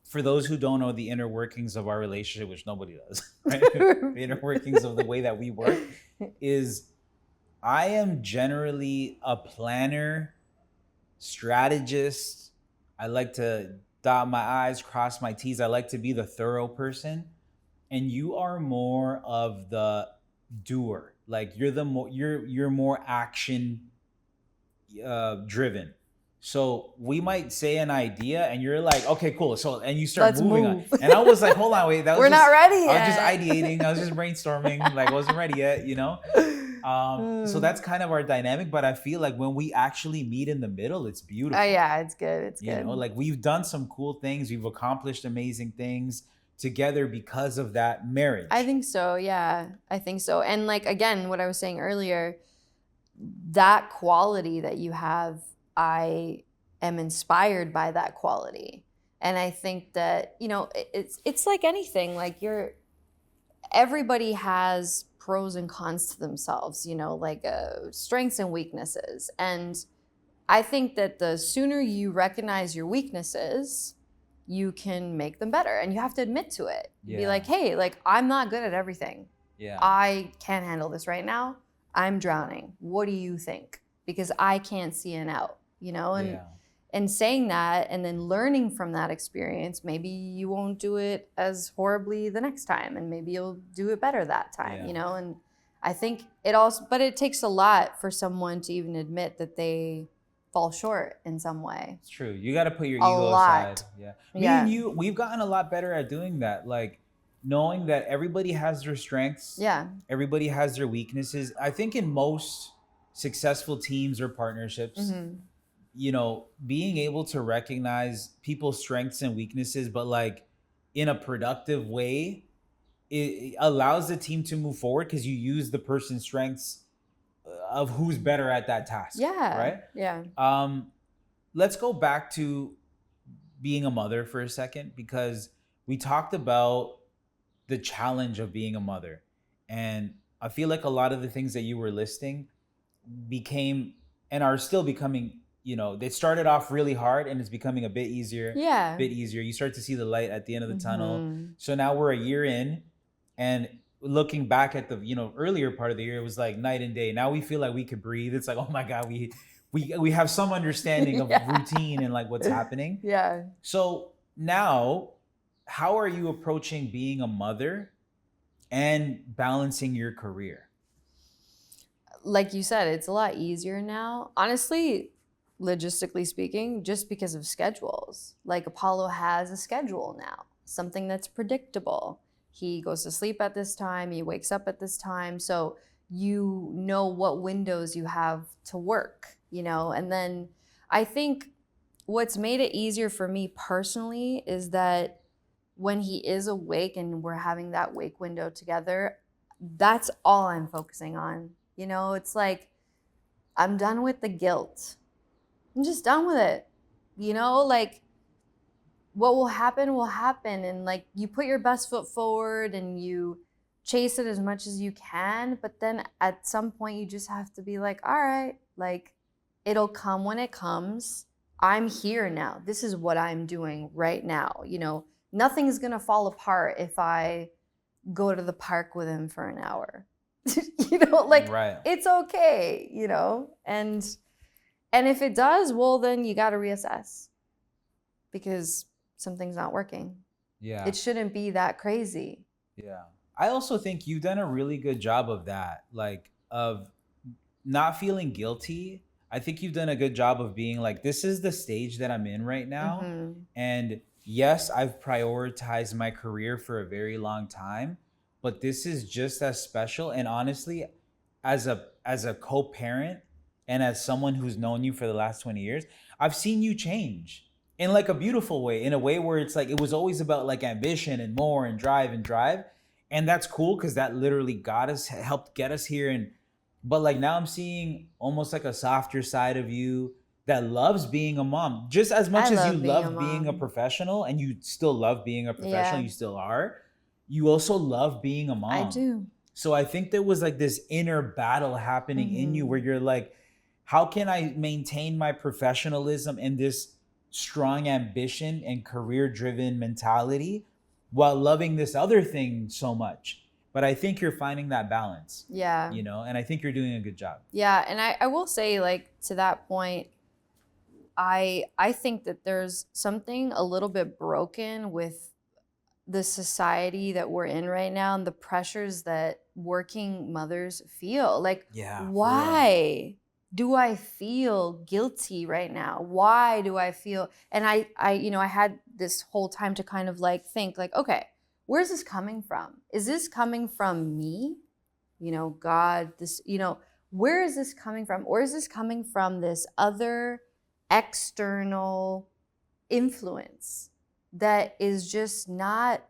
For those who don't know the inner workings of our relationship, which nobody does, right? The inner workings of the way that we work is, I am generally a planner, strategist. I like to dot my I's, cross my T's. I like to be the thorough person. And you are more of the doer. Like, you're more action driven. So we might say an idea and you're like, okay, cool. So, and you start Let's moving move. on. And I was like, hold on, wait, that was We're not ready I was yet. just ideating. I was just brainstorming. Like, I wasn't ready yet, So that's kind of our dynamic. But I feel like when we actually meet in the middle, it's beautiful. Oh yeah, it's good. It's good. Like, we've done some cool things. We've accomplished amazing things together because of that marriage. I think so. Yeah, I think so. And like, again, what I was saying earlier, that quality that you have, I am inspired by that quality. And I think that, it's like anything, like everybody has pros and cons to themselves, like strengths and weaknesses. And I think that the sooner you recognize your weaknesses, you can make them better. And you have to admit to it. Yeah. Be like, hey, like, I'm not good at everything. Yeah. I can't handle this right now. I'm drowning. What do you think? Because I can't see an out, and saying that and then learning from that experience, maybe you won't do it as horribly the next time, and maybe you'll do it better that time, and I think but it takes a lot for someone to even admit that they fall short in some way. It's true. You got to put your ego aside. Yeah. Me and you, we've gotten a lot better at doing that. Like, knowing that everybody has their strengths. Yeah. Everybody has their weaknesses. I think in most successful teams or partnerships, being able to recognize people's strengths and weaknesses, but like in a productive way, it allows the team to move forward because you use the person's strengths of who's better at that task. Yeah. Right. Yeah. Let's go back to being a mother for a second, because we talked about the challenge of being a mother. And I feel like a lot of the things that you were listing became and are still becoming, they started off really hard and it's becoming a bit easier, Yeah. bit easier. You start to see the light at the end of the tunnel. Mhm. So now we're a year in, and looking back at the, earlier part of the year, it was like night and day. Now we feel like we could breathe. It's like, oh my God, we have some understanding of Yeah. routine and like what's happening. Yeah. So now, how are you approaching being a mother and balancing your career? Like you said, it's a lot easier now. Honestly, logistically speaking, just because of schedules. Like Apollo has a schedule now, something that's predictable. He goes to sleep at this time, he wakes up at this time. So you know what windows you have to work, And then I think what's made it easier for me personally is that when he is awake and we're having that wake window together, that's all I'm focusing on. It's like I'm done with the guilt. I'm just done with it. Like what will happen will happen. And like you put your best foot forward and you chase it as much as you can. But then at some point you just have to be like, all right, like it'll come when it comes. I'm here now. This is what I'm doing right now. Nothing's going to fall apart if I go to the park with him for an hour. Right. It's okay, and if it does, well, then you got to reassess because something's not working. Yeah. It shouldn't be that crazy. Yeah. I also think you've done a really good job of that, like of not feeling guilty. I think you've done a good job of being like, this is the stage that I'm in right now. Mm-hmm. And yes, I've prioritized my career for a very long time, but this is just as special. And honestly, as a co-parent and as someone who's known you for the last 20 years, I've seen you change in like a beautiful way, in a way where it's like it was always about like ambition and more and drive. And that's cool because that literally helped get us here. But like now I'm seeing almost like a softer side of you that loves being a mom just as much as you love being a professional, and you still love being a professional. Yeah. You still are. You also love being a mom. I do. So I think there was like this inner battle happening in you where you're like, how can I maintain my professionalism and this strong ambition and career-driven mentality while loving this other thing so much? But I think you're finding that balance. Yeah. And I think you're doing a good job. Yeah. And I will say, like, to that point, I think that there's something a little bit broken with the society that we're in right now and the pressures that working mothers feel. Like, why do I feel guilty right now? Why do I feel? And I had this whole time to kind of like think like, okay, where's this coming from? Is this coming from me? God, where is this coming from? Or is this coming from this other external influence that is just not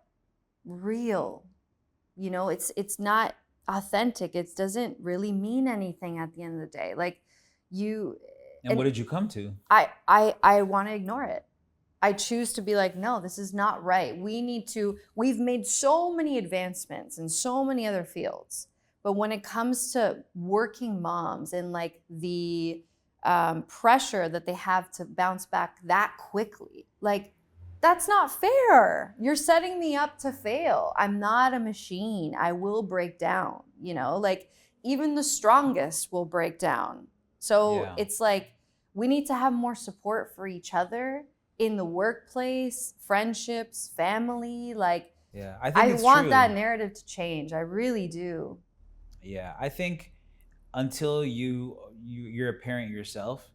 real? It's not authentic. It doesn't really mean anything at the end of the day. Like and what did you come to? I want to ignore it. I choose to be like, no, this is not right. We've made so many advancements in so many other fields. But when it comes to working moms and like the pressure that they have to bounce back that quickly, like that's not fair. You're setting me up to fail. I'm not a machine. I will break down, like even the strongest will break down. So It's like we need to have more support for each other in the workplace, friendships, family. Like, I want that narrative to change. I really do. Yeah, I think until you're a parent yourself,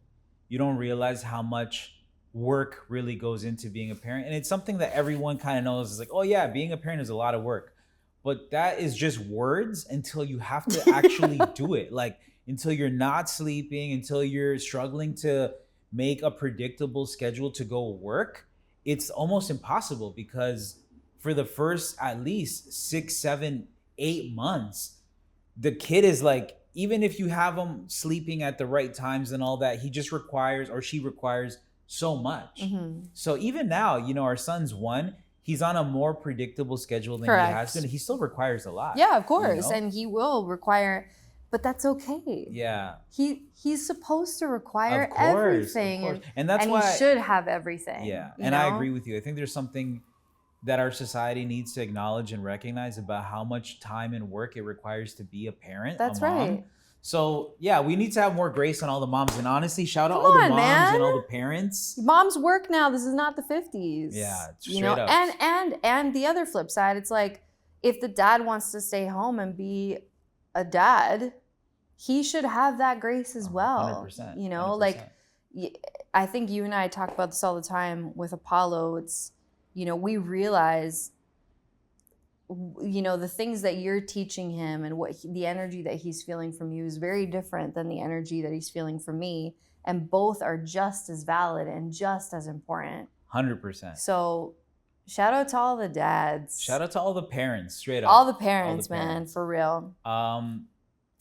you don't realize how much work really goes into being a parent. And it's something that everyone kind of knows. It's like, oh yeah, being a parent is a lot of work. But that is just words until you have to actually do it. Like until you're not sleeping, until you're struggling to make a predictable schedule to go work, it's almost impossible because for the first at least 6, 7, 8 months, the kid is like even if you have him sleeping at the right times and all that, he just requires, or she requires, so much. So even now, you know, our son's 1, he's on a more predictable schedule than he has been. He still requires a lot. Yeah, of course. You know? And he will require, but that's okay. Yeah. He's supposed to require of course, everything. Of course. And that's and why he should have everything. Yeah. You And know? I agree with you. I think there's something that our society needs to acknowledge and recognize about how much time and work it requires to be a parent. That's a mom. right. So yeah, we need to have more grace on all the moms. And honestly, shout out all the moms and all the parents. Moms work now. This is not the 50s. Yeah, you know. up. And the other flip side, it's like if the dad wants to stay home and be a dad, he should have that grace as well. 100%. You know, 100%. like I think you and I talk about this all the time with Apollo. It's, you know, we realize, you know, the things that you're teaching him and the energy that he's feeling from you is very different than the energy that he's feeling from me. And both are just as valid and just as important. 100%. So shout out to all the dads. Shout out to all the parents, straight up. All the parents, man, for real.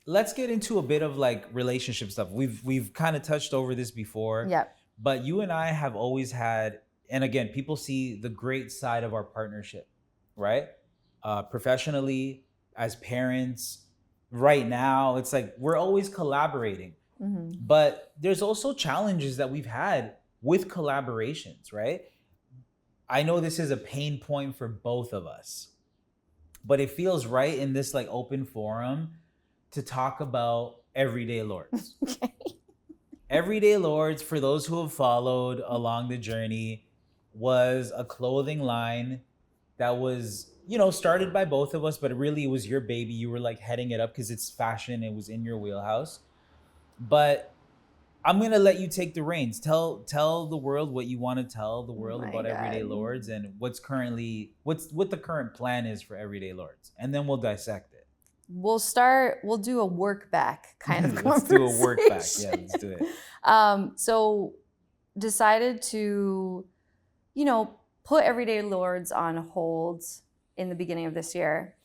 Let's get into a bit of like relationship stuff. We've kind of touched over this before. Yeah. But you and I have always had, and again, people see the great side of our partnership, right? Professionally, as parents, right now, it's like we're always collaborating. But there's also challenges that we've had with collaborations, right? I know this is a pain point for both of us, but it feels right in this like open forum to talk about Everyday Lords. Okay. Everyday Lords, for those who have followed along the journey, was a clothing line that was, you know, started by both of us, but really it was your baby. You were like heading it up because it's fashion. It was in your wheelhouse. But I'm going to let you take the reins. Tell the world what you want to tell the world about Everyday Lords and what the current plan is for Everyday Lords. And then we'll dissect it. We'll do a work back kind of Let's conversation. do a work back. Yeah, let's do it. So decided to, you know, put Everyday Lords on hold in the beginning of this year.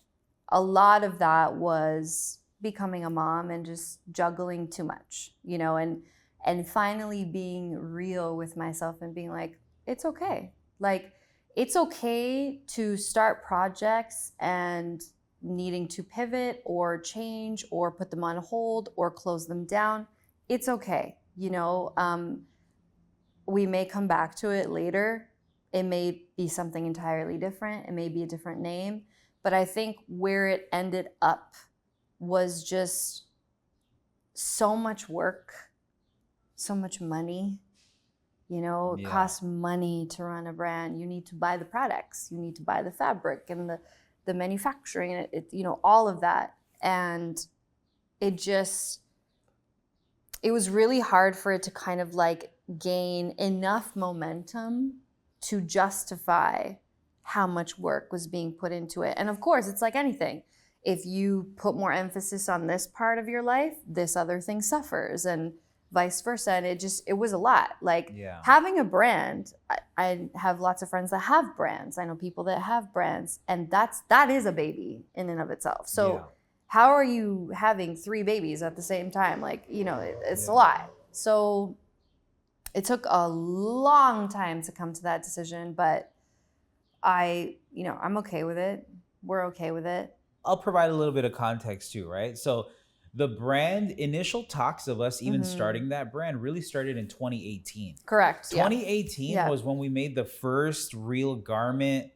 A lot of that was becoming a mom and just juggling too much, you know, and finally being real with myself and being like, it's okay. Like, it's okay to start projects and needing to pivot or change or put them on hold or close them down. It's okay. You know, we may come back to it later. It may be something entirely different. It may be a different name. But I think where it ended up was just so much work, so much money. You know, it costs money to run a brand. You need to buy the products. You need to buy the fabric and the manufacturing, it, you know, all of that. And it was really hard for it to kind of like gain enough momentum to justify how much work was being put into it. And of course, it's like anything. If you put more emphasis on this part of your life, this other thing suffers, and vice versa. And it was a lot. Like having a brand, I have lots of friends that have brands. I know people that have brands, and that is a baby in and of itself. So how are you having 3 babies at the same time? Like, you know, it's a lot. So it took a long time to come to that decision, but I'm okay with it. We're okay with it. I'll provide a little bit of context too, right? So the brand, initial talks of us even starting that brand really started in 2018. Correct. 2018 was when we made the first real garment.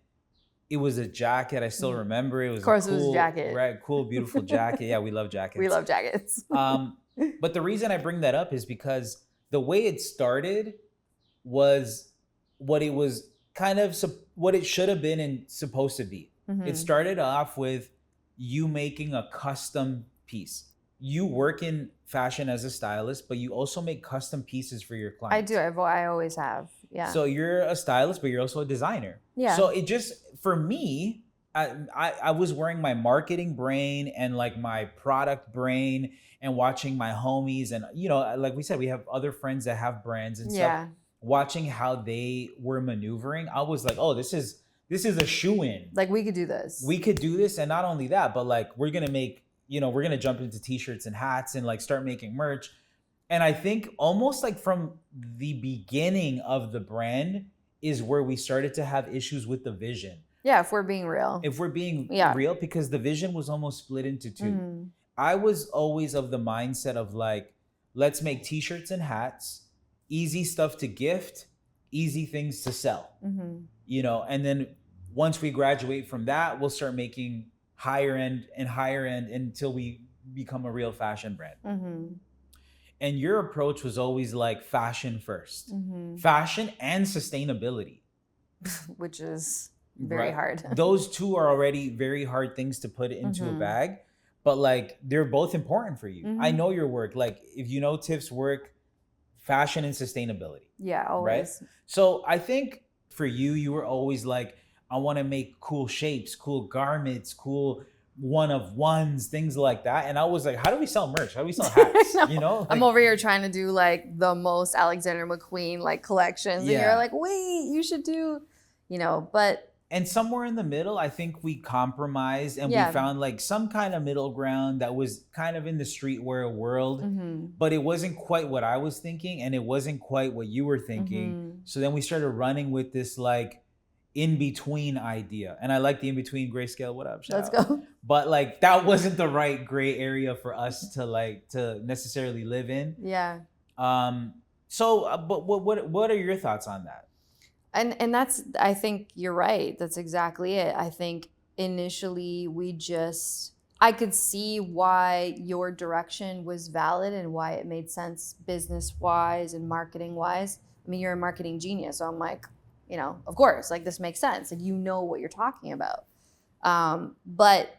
It was a jacket. I still remember it. It was it was a jacket. Right, cool, beautiful jacket. Yeah, we love jackets. We love jackets. But the reason I bring that up is because the way it started was what it was kind of what it should have been and supposed to be. It started off with you making a custom piece. You work in fashion as a stylist, but you also make custom pieces for your clients. I do. I always have. Yeah. So you're a stylist, but you're also a designer. Yeah. So it just, for me, I was wearing my marketing brain and like my product brain and watching my homies. And, you know, like we said, we have other friends that have brands and stuff. Watching how they were maneuvering, I was like, oh, this is a shoe-in. Like, we could do this. We could do this. And not only that, but like, we're going to make we're going to jump into t-shirts and hats and like start making merch. And I think almost like from the beginning of the brand is where we started to have issues with the vision. Yeah, if we're being real. Real, because the vision was almost split into two. Mm-hmm. I was always of the mindset of like, let's make t-shirts and hats, easy stuff to gift, easy things to sell. Mm-hmm. And then once we graduate from that, we'll start making higher end until we become a real fashion brand. Mm-hmm. And your approach was always like fashion first, fashion and sustainability, which is very hard. Those two are already very hard things to put into a bag, but like they're both important for you. I know your work. Like if you know Tiff's work, fashion and sustainability. Yeah, always. Right? So I think for you were always like, I want to make cool shapes, cool garments, cool one-of-ones, things like that. And I was like, how do we sell merch? How do we sell hats? I'm over here trying to do like the most Alexander McQueen like collections. And you're like, wait, you should do, but. And somewhere in the middle, I think we compromised and we found like some kind of middle ground that was kind of in the streetwear world, but it wasn't quite what I was thinking and it wasn't quite what you were thinking. So then we started running with this like in-between idea. And I like the in-between. Grayscale, what up? Let's go. But like that wasn't the right gray area for us to necessarily live in. Yeah. But what are your thoughts on that? And that's, I think you're right. That's exactly it. I think initially I could see why your direction was valid and why it made sense business-wise and marketing-wise. I mean, you're a marketing genius. So I'm like, of course, like this makes sense. Like, what you're talking about. But,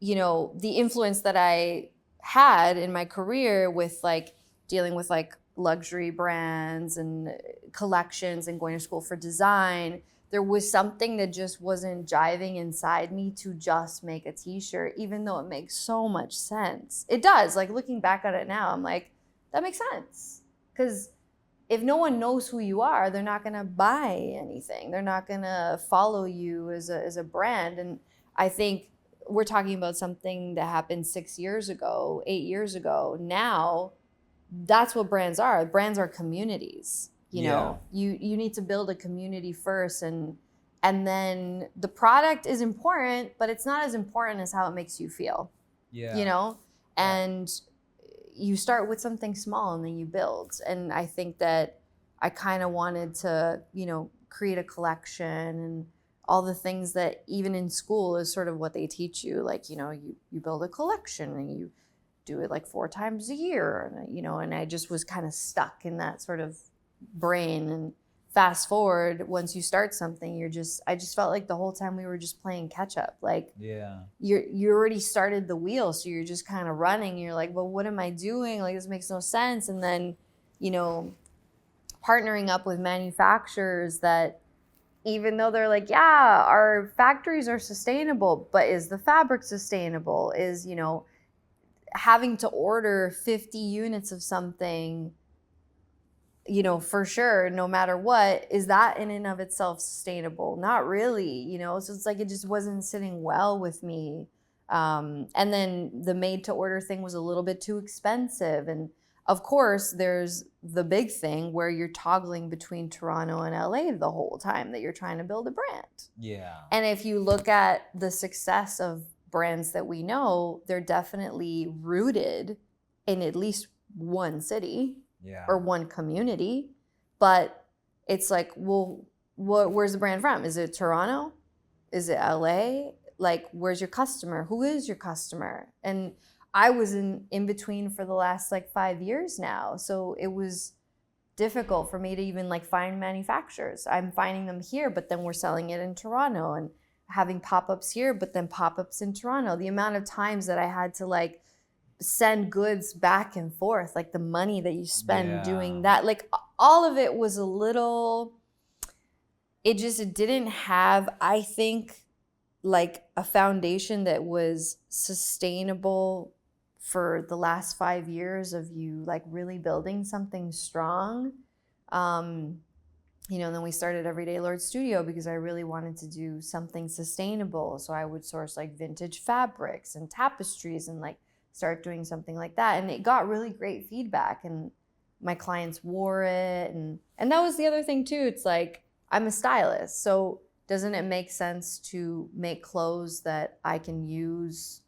the influence that I had in my career with like dealing with like luxury brands and collections and going to school for design, there was something that just wasn't jiving inside me to just make a t-shirt, even though it makes so much sense. It does. Like looking back at it now, I'm like, that makes sense. Because if no one knows who you are, they're not going to buy anything. They're not going to follow you as a brand. And I think we're talking about something that happened 6 years ago, 8 years ago. Now, that's what brands are. Brands are communities. You need to build a community first, and then the product is important, but it's not as important as how it makes you feel. Yeah. And you start with something small and then you build. And I think that I kind of wanted to, create a collection and all the things that even in school is sort of what they teach you. Like, you build a collection and you do it like 4 times a year. And, and I just was kind of stuck in that sort of brain. And fast forward, once you start something, I just felt like the whole time we were just playing catch up. Like, you already started the wheel. So you're just kind of running. You're like, well, what am I doing? Like, this makes no sense. And then, partnering up with manufacturers that, even though they're like, yeah, our factories are sustainable, but is the fabric sustainable? Is, having to order 50 units of something, for sure, no matter what, is that in and of itself sustainable? Not really, so it's like, it just wasn't sitting well with me. And then the made to order thing was a little bit too expensive. And of course, there's the big thing where you're toggling between Toronto and LA the whole time that you're trying to build a brand. Yeah. And if you look at the success of brands that we know, they're definitely rooted in at least one city or one community. But it's like, well, where's the brand from? Is it Toronto? Is it LA? Like, where's your customer? Who is your customer? And I was in between for the last 5 years now. So it was difficult for me to even find manufacturers. I'm finding them here, but then we're selling it in Toronto and having pop-ups here, but then pop-ups in Toronto. The amount of times that I had to send goods back and forth, the money that you spend doing that, all of it was a little, it didn't have, I think, a foundation that was sustainable for the last 5 years of you really building something strong. And then we started Everyday Lord Studio because I really wanted to do something sustainable. So I would source like vintage fabrics and tapestries and like start doing something like that. And it got really great feedback, and my clients wore it. And that was the other thing too. It's like, I'm a stylist. So doesn't it make sense to make clothes that I can use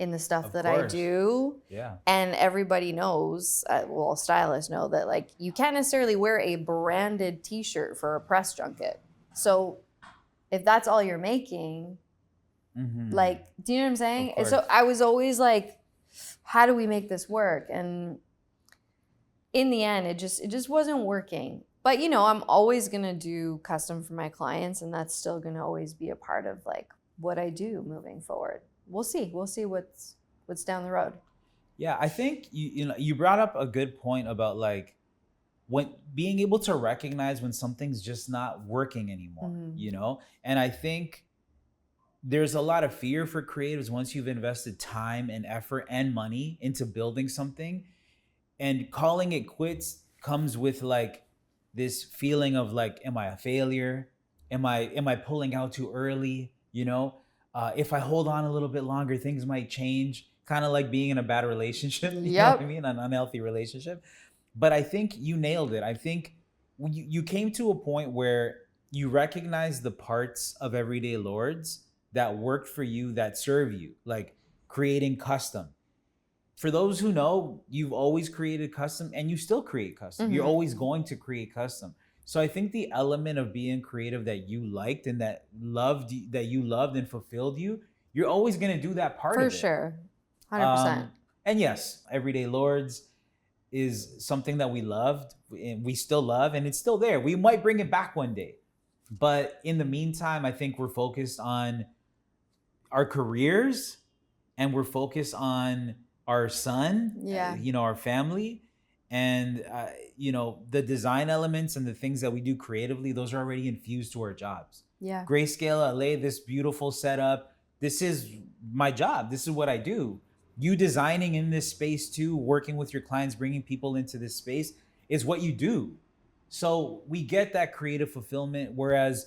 in the stuff that I do? Yeah. And everybody knows, well, stylists know that like you can't necessarily wear a branded t-shirt for a press junket. So if that's all you're making, like, do you know what I'm saying? And so I was always like, how do we make this work? And in the end, it just wasn't working. But I'm always gonna do custom for my clients, and that's still gonna always be a part of like what I do moving forward. We'll see what's down the road. Yeah, I think you brought up a good point about like when being able to recognize when something's just not working anymore, And I think there's a lot of fear for creatives once you've invested time and effort and money into building something, and calling it quits comes with like this feeling of like, am I a failure? Am I pulling out too early? If I hold on a little bit longer, things might change. Kind of like being in a bad relationship, you know what I mean? An unhealthy relationship. But I think you nailed it. I think you came to a point where you recognize the parts of Everyday Lords that work for you, that serve you, like creating custom. For those who know, you've always created custom and you still create custom. You're always going to create custom. So I think the element of being creative that you liked and that you loved and fulfilled you, you're always going to do that part of it. For sure. 100%. And yes, Everyday Lords is something that we loved and we still love, and it's still there. We might bring it back one day. But in the meantime, I think we're focused on our careers and we're focused on our son, our family, and the design elements and the things that we do creatively, those are already infused to our jobs. Yeah. Grayscale LA, this beautiful setup, this is my job. This is what I do. You designing in this space too, working with your clients, bringing people into this space is what you do. So we get that creative fulfillment, whereas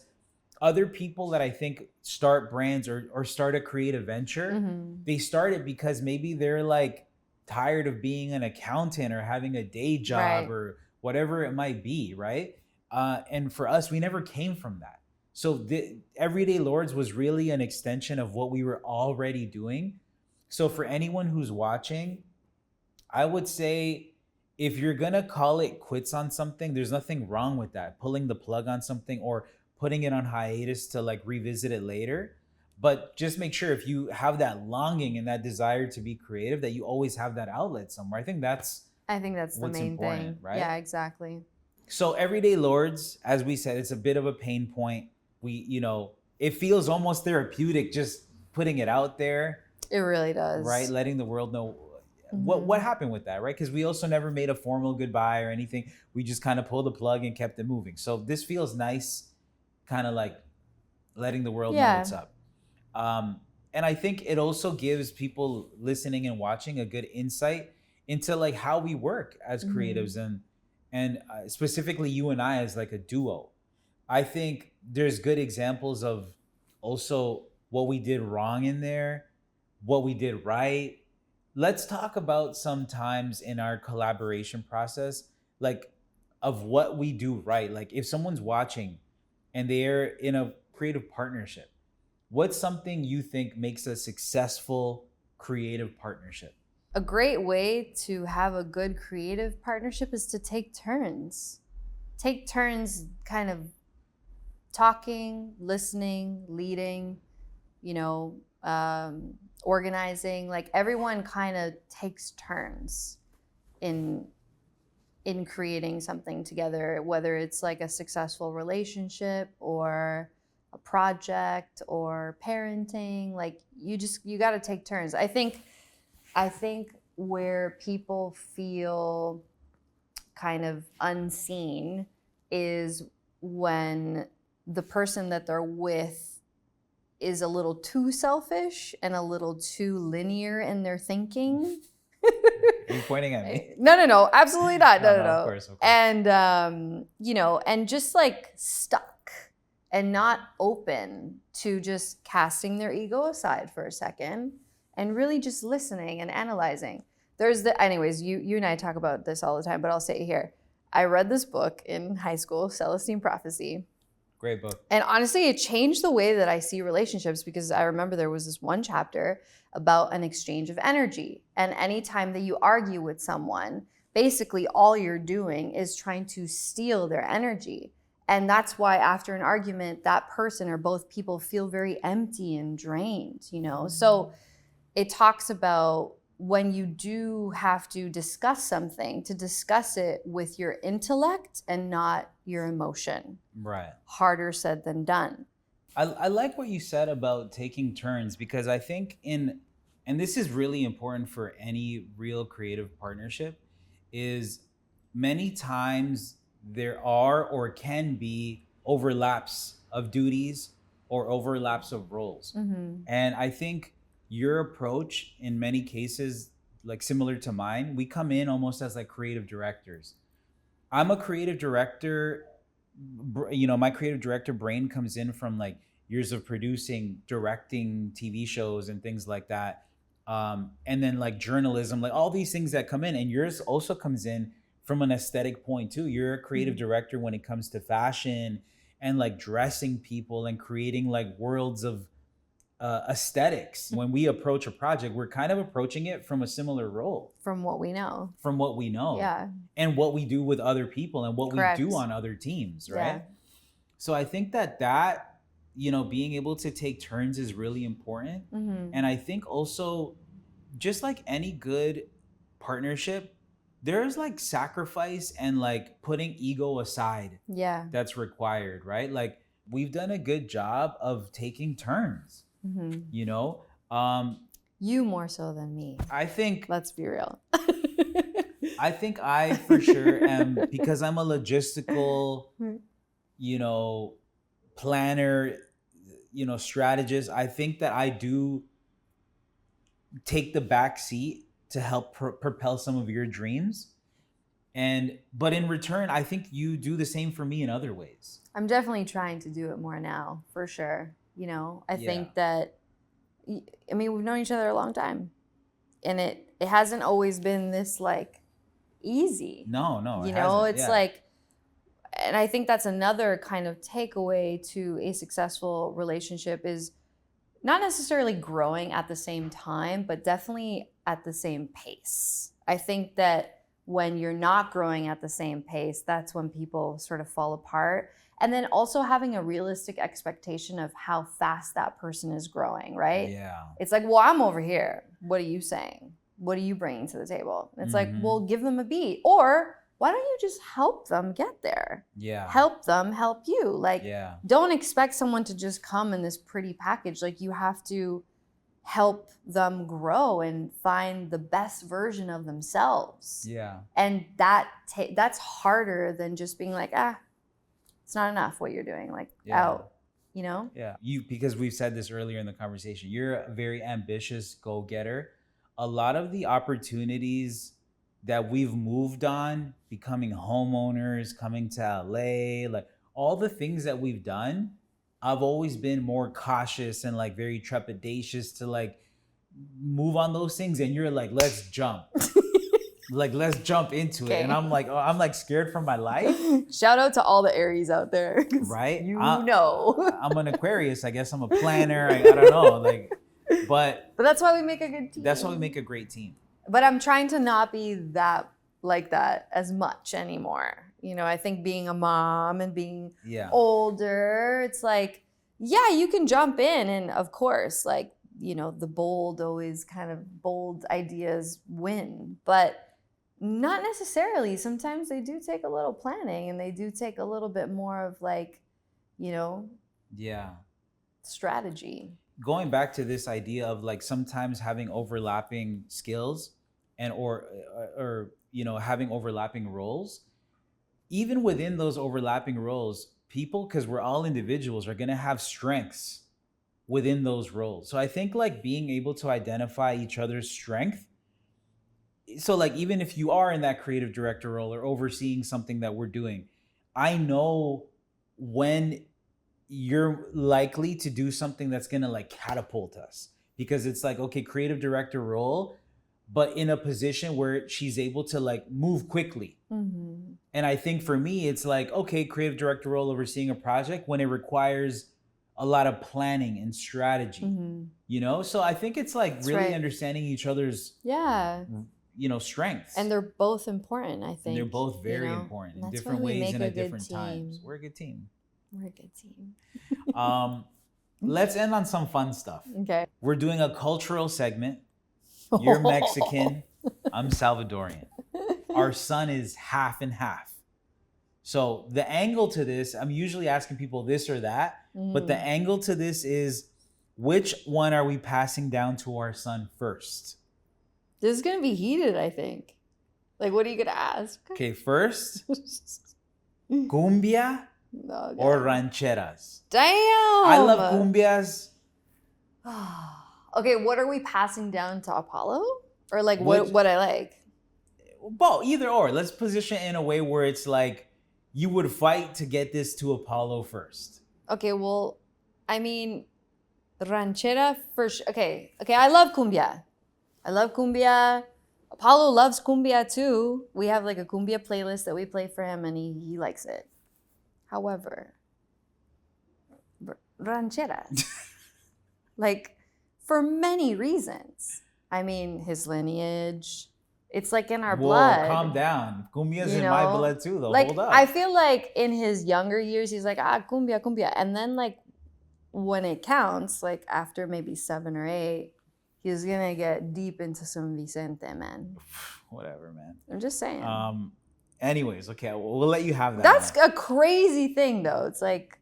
other people that I think start brands or start a creative venture, they start it because maybe they're like tired of being an accountant or having a day job or whatever it might be, right? And for us, we never came from that. So the Everyday Lords was really an extension of what we were already doing. So for anyone who's watching, I would say if you're gonna call it quits on something, there's nothing wrong with that. Pulling the plug on something or putting it on hiatus to like revisit it later. But just make sure if you have that longing and that desire to be creative, that you always have that outlet somewhere. I think that's the main thing, right? Yeah, exactly. So Everyday Lords, as we said, it's a bit of a pain point. It feels almost therapeutic just putting it out there. It really does. Right? Letting the world know what happened with that, right? Because we also never made a formal goodbye or anything. We just kind of pulled the plug and kept it moving. So this feels nice, kind of like letting the world know what's up. And I think it also gives people listening and watching a good insight into like how we work as creatives and specifically you and I as like a duo. I think there's good examples of also what we did wrong in there, what we did right. Let's talk about some times in our collaboration process, like of what we do right. Like if someone's watching and they're in a creative partnership, what's something you think makes a successful creative partnership? A great way to have a good creative partnership is to take turns. Take turns kind of talking, listening, leading, organizing. Like everyone kind of takes turns in creating something together, whether it's like a successful relationship or a project or parenting. Like you got to take turns. I think where people feel kind of unseen is when the person that they're with is a little too selfish and a little too linear in their thinking. Are you pointing at me? No, absolutely not. No. Of course. And, and just like stuck and not open to just casting their ego aside for a second and really just listening and analyzing. Anyways, you and I talk about this all the time, but I'll say it here. I read this book in high school, Celestine Prophecy. Great book. And honestly, it changed the way that I see relationships, because I remember there was this one chapter about an exchange of energy. And anytime that you argue with someone, basically all you're doing is trying to steal their energy. And that's why after an argument, that person or both people feel very empty and drained, So it talks about when you do have to discuss something, to discuss it with your intellect and not your emotion. Right. Harder said than done. I like what you said about taking turns, because I think and this is really important for any real creative partnership, is many times there are or can be overlaps of duties or overlaps of roles. Mm-hmm. And I think your approach in many cases, like similar to mine, we come in almost as like creative directors. I'm a creative director, my creative director brain comes in from like years of producing, directing TV shows and things like that. And then like journalism, like all these things that come in, and yours also comes in from an aesthetic point too. You're a creative director when it comes to fashion and like dressing people and creating like worlds of aesthetics. When we approach a project, we're kind of approaching it from a similar role. From what we know. Yeah. And what we do with other people and what Correct. we do on other teams, right? Yeah. So I think that being able to take turns is really important. Mm-hmm. And I think also, just like any good partnership, there's like sacrifice and like putting ego aside. Yeah. That's required, right? Like we've done a good job of taking turns. Mm-hmm. You more so than me. I think, let's be real. I think I for sure am, because I'm a logistical, planner, strategist. I think that I do take the back seat to help propel some of your dreams. But in return, I think you do the same for me in other ways. I'm definitely trying to do it more now, for sure. I think that, we've known each other a long time, and it hasn't always been this like easy. No, it's like, and I think that's another kind of takeaway to a successful relationship is not necessarily growing at the same time, but definitely at the same pace. I think that when you're not growing at the same pace, that's when people sort of fall apart. And then also having a realistic expectation of how fast that person is growing, right? Yeah. It's like, well, I'm over here. What are you saying? What are you bringing to the table? And it's like, well, give them a beat. Or why don't you just help them get there? Yeah. Help them help you. Like, don't expect someone to just come in this pretty package. Like, you have to help them grow and find the best version of themselves. Yeah. And that's harder than just being like, it's not enough what you're doing, like out, Yeah. Because we've said this earlier in the conversation, you're a very ambitious go-getter. A lot of the opportunities that we've moved on, becoming homeowners, coming to LA, like all the things that we've done, I've always been more cautious and like very trepidatious to like move on those things. And you're like, let's jump. Like, let's jump into it. And I'm like, I'm like scared for my life. Shout out to all the Aries out there. Right? I'm an Aquarius. I guess I'm a planner. I don't know. But that's why we make a good team. That's why we make a great team. But I'm trying to not be that like that as much anymore. I think being a mom and being older, it's like, you can jump in. And of course, like, the bold ideas win. But not necessarily. Sometimes they do take a little planning, and they do take a little bit more of like, strategy. Going back to this idea of like sometimes having overlapping skills and or having overlapping roles, even within those overlapping roles, people, because we're all individuals, are going to have strengths within those roles. So I think like being able to identify each other's strength so like even if you are in that creative director role or overseeing something that we're doing, I know when you're likely to do something that's gonna like catapult us, because it's like, okay, creative director role, but in a position where she's able to like move quickly. Mm-hmm. And I think for me, it's like, okay, creative director role overseeing a project when it requires a lot of planning and strategy, Mm-hmm. you know? So I think it's like That's really right. understanding each other's, Yeah. you know, strengths. And they're both important, I think. And they're both very you know? important And in that's different why we ways make and a at good different times. team. We're a good team. We're a good team. Let's end on some fun stuff. Okay. We're doing a cultural segment. You're Mexican. I'm Salvadorian. Our son is half and half. So the angle to this, I'm usually asking people this or that, but the angle to this is, which one are we passing down to our son first? This is going to be heated, I think. Like, what are you going to ask? Okay, first, cumbia No, or rancheras? damn. I love cumbias. Okay, what are we passing down to Apollo? Or like what I like? Both, either or. Let's position it in a way where it's like you would fight to get this to Apollo first. Okay, well, I mean, ranchera for sure. Okay, I love cumbia. Apollo loves cumbia too. We have like a cumbia playlist that we play for him and he likes it. However, rancheras, like for many reasons. I mean, his lineage. It's like in our blood. Calm down. Cumbia's in my blood too, though. Like, hold up. I feel like in his younger years, he's like, cumbia. And then like when it counts, like after maybe 7 or 8, he's gonna get deep into some Vicente, man. Whatever, man. I'm just saying. Anyways, okay, we'll let you have that. That's a crazy thing, though. It's like.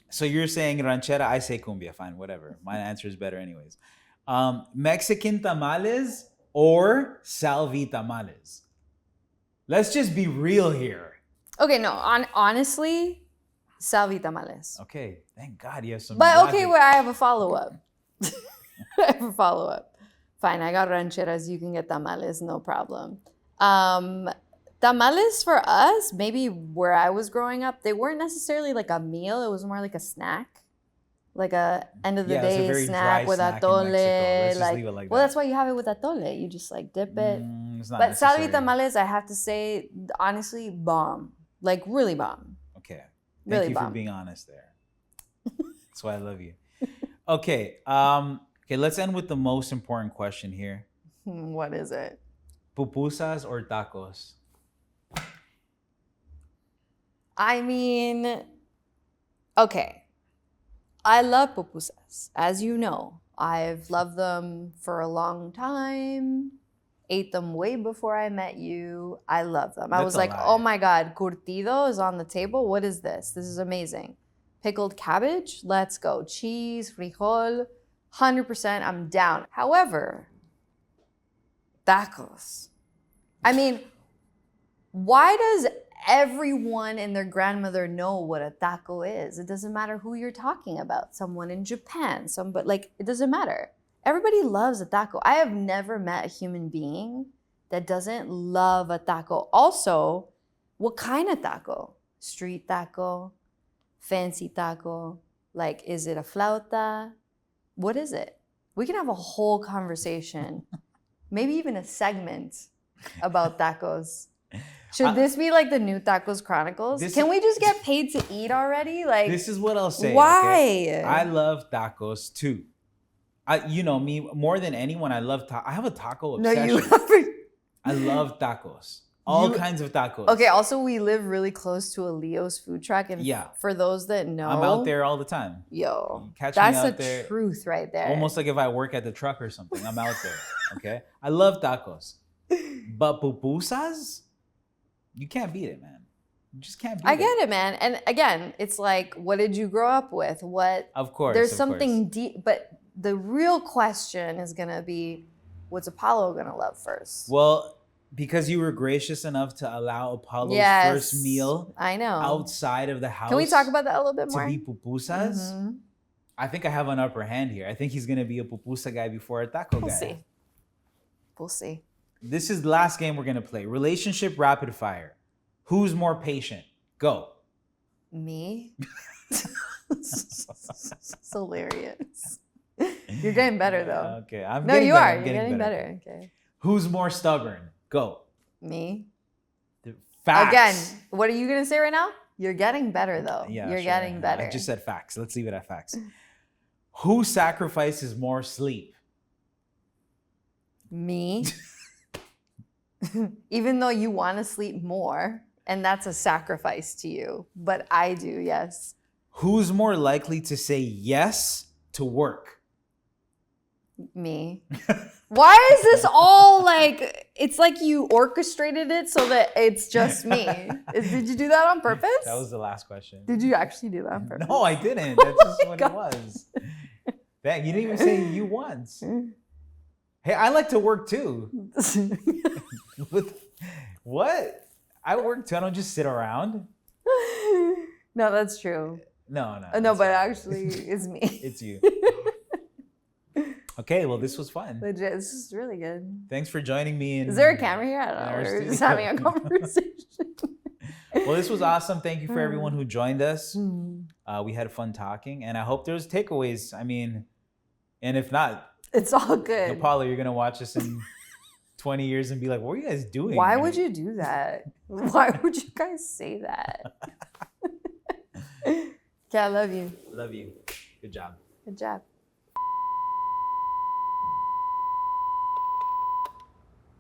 So you're saying ranchera, I say cumbia. Fine, whatever. My answer is better, anyways. Mexican tamales or Salvi tamales? Let's just be real here. Okay, no, honestly, Salvi tamales. Okay, thank God you have some. But logic. okay, well, I have a follow-up. Fine, I got rancheras. You can get tamales, no problem. Tamales for us, maybe where I was growing up, they weren't necessarily like a meal. It was more like a snack. Like a end of the day snack with atole. Let's just leave it like that. Well, that's why you have it with atole. You just like dip it. But Salvi tamales, I have to say, honestly, bomb. Like really bomb. Okay. Really Thank you bomb. for being honest there. That's why I love you. Okay. Okay, let's end with the most important question here. What is it? Pupusas or tacos? I mean, okay. I love pupusas. As you know, I've loved them for a long time. Ate them way before I met you. I love them. I was like, oh my God, curtido is on the table. What is this? This is amazing. Pickled cabbage? Let's go. Cheese, frijol, 100% I'm down. However, tacos. I mean, why does everyone and their grandmother know what a taco is? It doesn't matter who you're talking about. Someone in Japan, somebody, like, it doesn't matter. Everybody loves a taco. I have never met a human being that doesn't love a taco. Also, what kind of taco? Street taco? Fancy taco? Like, is it a flauta? What is it? We can have a whole conversation, maybe even a segment about tacos. Should this be like the new Tacos Chronicles? Can we just get paid to eat already? Like, this is what I'll say. Why? Okay? I love tacos too. You know me, more than anyone, I love I have a taco obsession. No, you haven't. I love tacos. All kinds of tacos. Okay, also we live really close to a Leo's food truck. And for those that know, I'm out there all the time. Yo, that's the truth right there. Almost like if I work at the truck or something, I'm out there. Okay? I love tacos. But pupusas? You can't beat it, man. You just can't beat it. I get it, man. And again, it's like, what did you grow up with? Of course. There's something deep, but the real question is going to be, what's Apollo going to love first? Well, because you were gracious enough to allow Apollo's first meal outside of the house. Can we talk about that a little bit more? To be pupusas? Mm-hmm. I think I have an upper hand here. I think he's going to be a pupusa guy before a taco guy. We'll see. This is the last game we're gonna play. Relationship rapid fire. Who's more patient? Go. Me? It's hilarious. You're getting better though. Okay, No, you are. You're getting better. Okay. Who's more stubborn? Go. Me? Facts. Again, what are you gonna say right now? You're getting better though. Yeah, You're sure. getting better. I just said facts. Let's leave it at facts. Who sacrifices more sleep? Me. Even though you want to sleep more, and that's a sacrifice to you, but I do, yes. Who's more likely to say yes to work? Me. Why is this all like, it's like you orchestrated it so that it's just me. Did you do that on purpose? That was the last question. Did you actually do that on purpose? No, I didn't. That's just what God. it was. Dang, you didn't even say you once. Hey, I like to work too. What? I work too. I don't just sit around. No, that's true. No. No, but actually, it's me. It's you. Okay, well, this was fun. Legit, this is really good. Thanks for joining me. Is there a camera here? I don't know. We're just having a conversation. Well, this was awesome. Thank you for everyone who joined us. We had fun talking, and I hope there's takeaways. I mean, and if not, it's all good. Paula, you're gonna watch us in 20 years and be like, "What are you guys doing?" Why would you do that? Why would you guys say that? Okay, I love you. Love you. Good job. Good job.